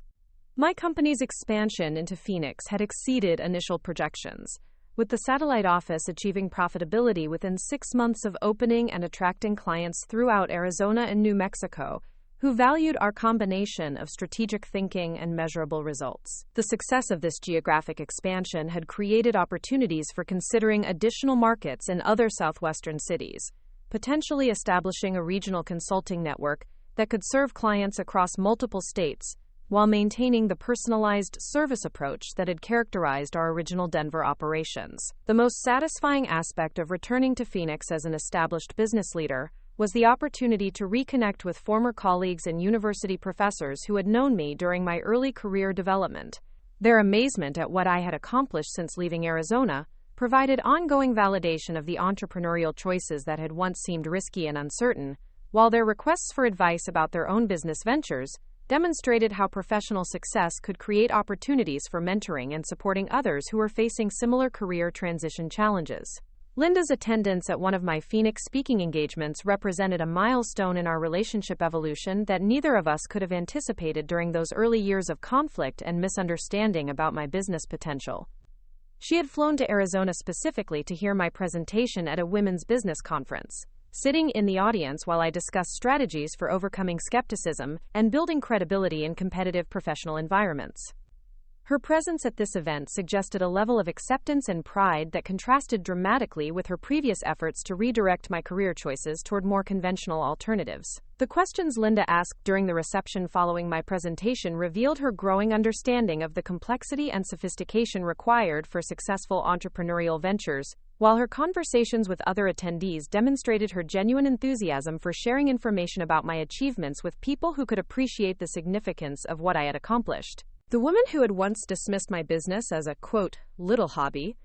My company's expansion into Phoenix had exceeded initial projections, with the satellite office achieving profitability within 6 months of opening and attracting clients throughout Arizona and New Mexico, who valued our combination of strategic thinking and measurable results. The success of this geographic expansion had created opportunities for considering additional markets in other southwestern cities, potentially establishing a regional consulting network that could serve clients across multiple states, while maintaining the personalized service approach that had characterized our original Denver operations. The most satisfying aspect of returning to Phoenix as an established business leader was the opportunity to reconnect with former colleagues and university professors who had known me during my early career development. Their amazement at what I had accomplished since leaving Arizona provided ongoing validation of the entrepreneurial choices that had once seemed risky and uncertain, while their requests for advice about their own business ventures demonstrated how professional success could create opportunities for mentoring and supporting others who were facing similar career transition challenges. Linda's attendance at one of my Phoenix speaking engagements represented a milestone in our relationship evolution that neither of us could have anticipated during those early years of conflict and misunderstanding about my business potential. She had flown to Arizona specifically to hear my presentation at a women's business conference, sitting in the audience while I discussed strategies for overcoming skepticism and building credibility in competitive professional environments. Her presence at this event suggested a level of acceptance and pride that contrasted dramatically with her previous efforts to redirect my career choices toward more conventional alternatives. The questions Linda asked during the reception following my presentation revealed her growing understanding of the complexity and sophistication required for successful entrepreneurial ventures, while her conversations with other attendees demonstrated her genuine enthusiasm for sharing information about my achievements with people who could appreciate the significance of what I had accomplished. The woman who had once dismissed my business as a, quote, little hobby,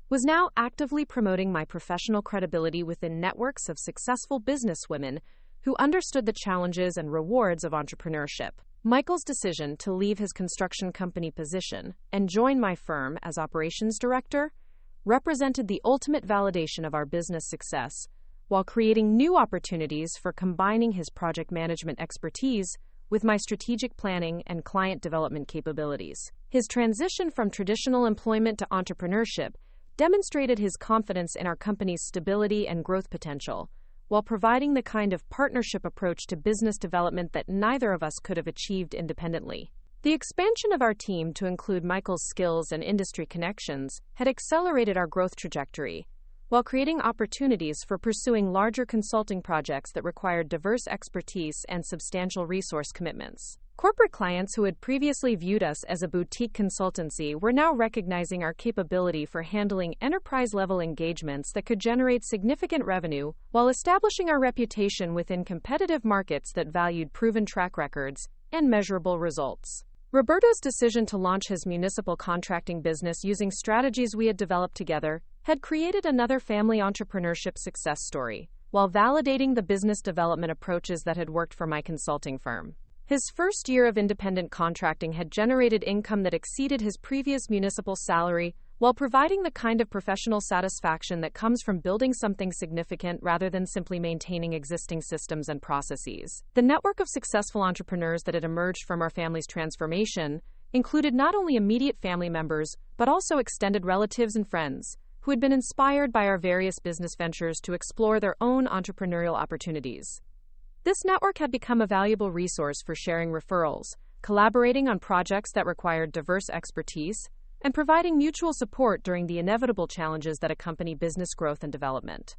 was now actively promoting my professional credibility within networks of successful businesswomen who understood the challenges and rewards of entrepreneurship. Michael's decision to leave his construction company position and join my firm as operations director represented the ultimate validation of our business success, while creating new opportunities for combining his project management expertise with my strategic planning and client development capabilities. His transition from traditional employment to entrepreneurship demonstrated his confidence in our company's stability and growth potential, while providing the kind of partnership approach to business development that neither of us could have achieved independently. The expansion of our team to include Michael's skills and industry connections had accelerated our growth trajectory, while creating opportunities for pursuing larger consulting projects that required diverse expertise and substantial resource commitments. Corporate clients who had previously viewed us as a boutique consultancy were now recognizing our capability for handling enterprise-level engagements that could generate significant revenue while establishing our reputation within competitive markets that valued proven track records and measurable results. Roberto's decision to launch his municipal contracting business using strategies we had developed together had created another family entrepreneurship success story, while validating the business development approaches that had worked for my consulting firm. His first year of independent contracting had generated income that exceeded his previous municipal salary, while providing the kind of professional satisfaction that comes from building something significant rather than simply maintaining existing systems and processes. The network of successful entrepreneurs that had emerged from our family's transformation included not only immediate family members, but also extended relatives and friends who had been inspired by our various business ventures to explore their own entrepreneurial opportunities. This network had become a valuable resource for sharing referrals, collaborating on projects that required diverse expertise, and providing mutual support during the inevitable challenges that accompany business growth and development.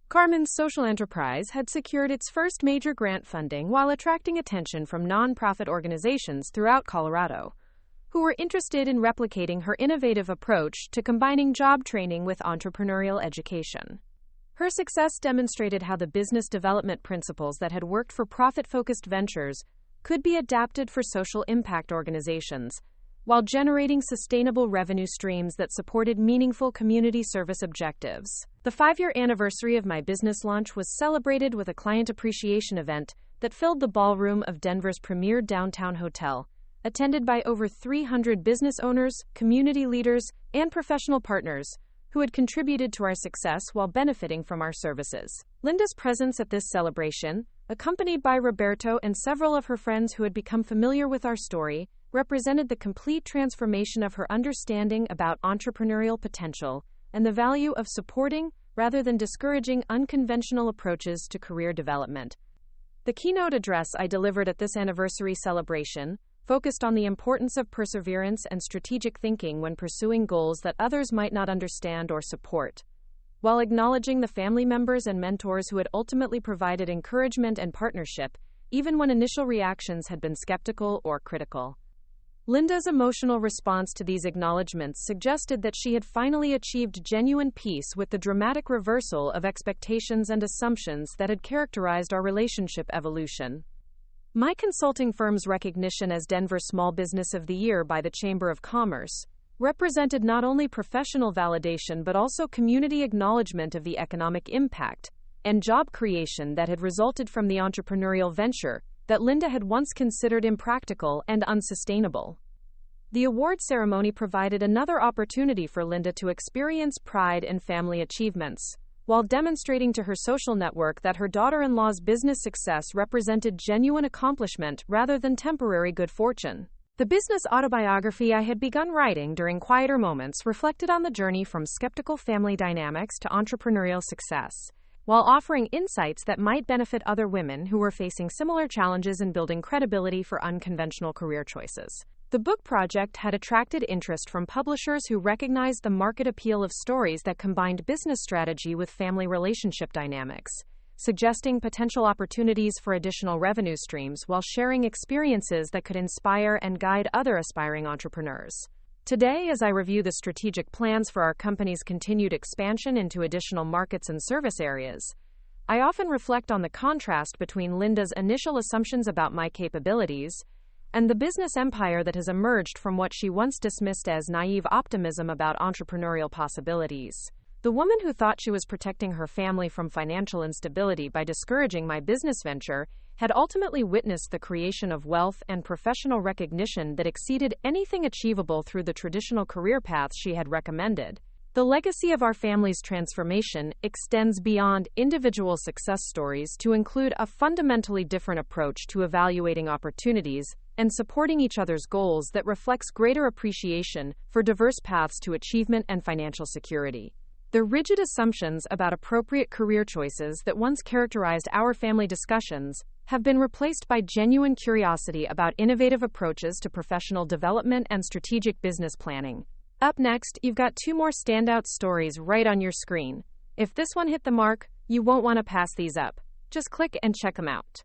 Carmen's social enterprise had secured its first major grant funding while attracting attention from nonprofit organizations throughout Colorado, who were interested in replicating her innovative approach to combining job training with entrepreneurial education. Her success demonstrated how the business development principles that had worked for profit-focused ventures could be adapted for social impact organizations, while generating sustainable revenue streams that supported meaningful community service objectives. The 5-year anniversary of my business launch was celebrated with a client appreciation event that filled the ballroom of Denver's premier downtown hotel, attended by over 300 business owners, community leaders, and professional partners who had contributed to our success while benefiting from our services. Linda's presence at this celebration, accompanied by Roberto and several of her friends who had become familiar with our story, represented the complete transformation of her understanding about entrepreneurial potential and the value of supporting, rather than discouraging, unconventional approaches to career development. The keynote address I delivered at this anniversary celebration focused on the importance of perseverance and strategic thinking when pursuing goals that others might not understand or support, while acknowledging the family members and mentors who had ultimately provided encouragement and partnership, even when initial reactions had been skeptical or critical. Linda's emotional response to these acknowledgments suggested that she had finally achieved genuine peace with the dramatic reversal of expectations and assumptions that had characterized our relationship evolution. My consulting firm's recognition as Denver Small Business of the Year by the Chamber of Commerce represented not only professional validation but also community acknowledgement of the economic impact and job creation that had resulted from the entrepreneurial venture that Linda had once considered impractical and unsustainable. The award ceremony provided another opportunity for Linda to experience pride in family achievements, while demonstrating to her social network that her daughter-in-law's business success represented genuine accomplishment rather than temporary good fortune. The business autobiography I had begun writing during quieter moments reflected on the journey from skeptical family dynamics to entrepreneurial success, while offering insights that might benefit other women who were facing similar challenges in building credibility for unconventional career choices. The book project had attracted interest from publishers who recognized the market appeal of stories that combined business strategy with family relationship dynamics, suggesting potential opportunities for additional revenue streams while sharing experiences that could inspire and guide other aspiring entrepreneurs. Today, as I review the strategic plans for our company's continued expansion into additional markets and service areas, I often reflect on the contrast between Linda's initial assumptions about my capabilities and the business empire that has emerged from what she once dismissed as naive optimism about entrepreneurial possibilities. The woman who thought she was protecting her family from financial instability by discouraging my business venture had ultimately witnessed the creation of wealth and professional recognition that exceeded anything achievable through the traditional career paths she had recommended. The legacy of our family's transformation extends beyond individual success stories to include a fundamentally different approach to evaluating opportunities and supporting each other's goals that reflects greater appreciation for diverse paths to achievement and financial security. The rigid assumptions about appropriate career choices that once characterized our family discussions have been replaced by genuine curiosity about innovative approaches to professional development and strategic business planning. Up next, you've got 2 more standout stories right on your screen. If this one hit the mark, you won't want to pass these up. Just click and check them out.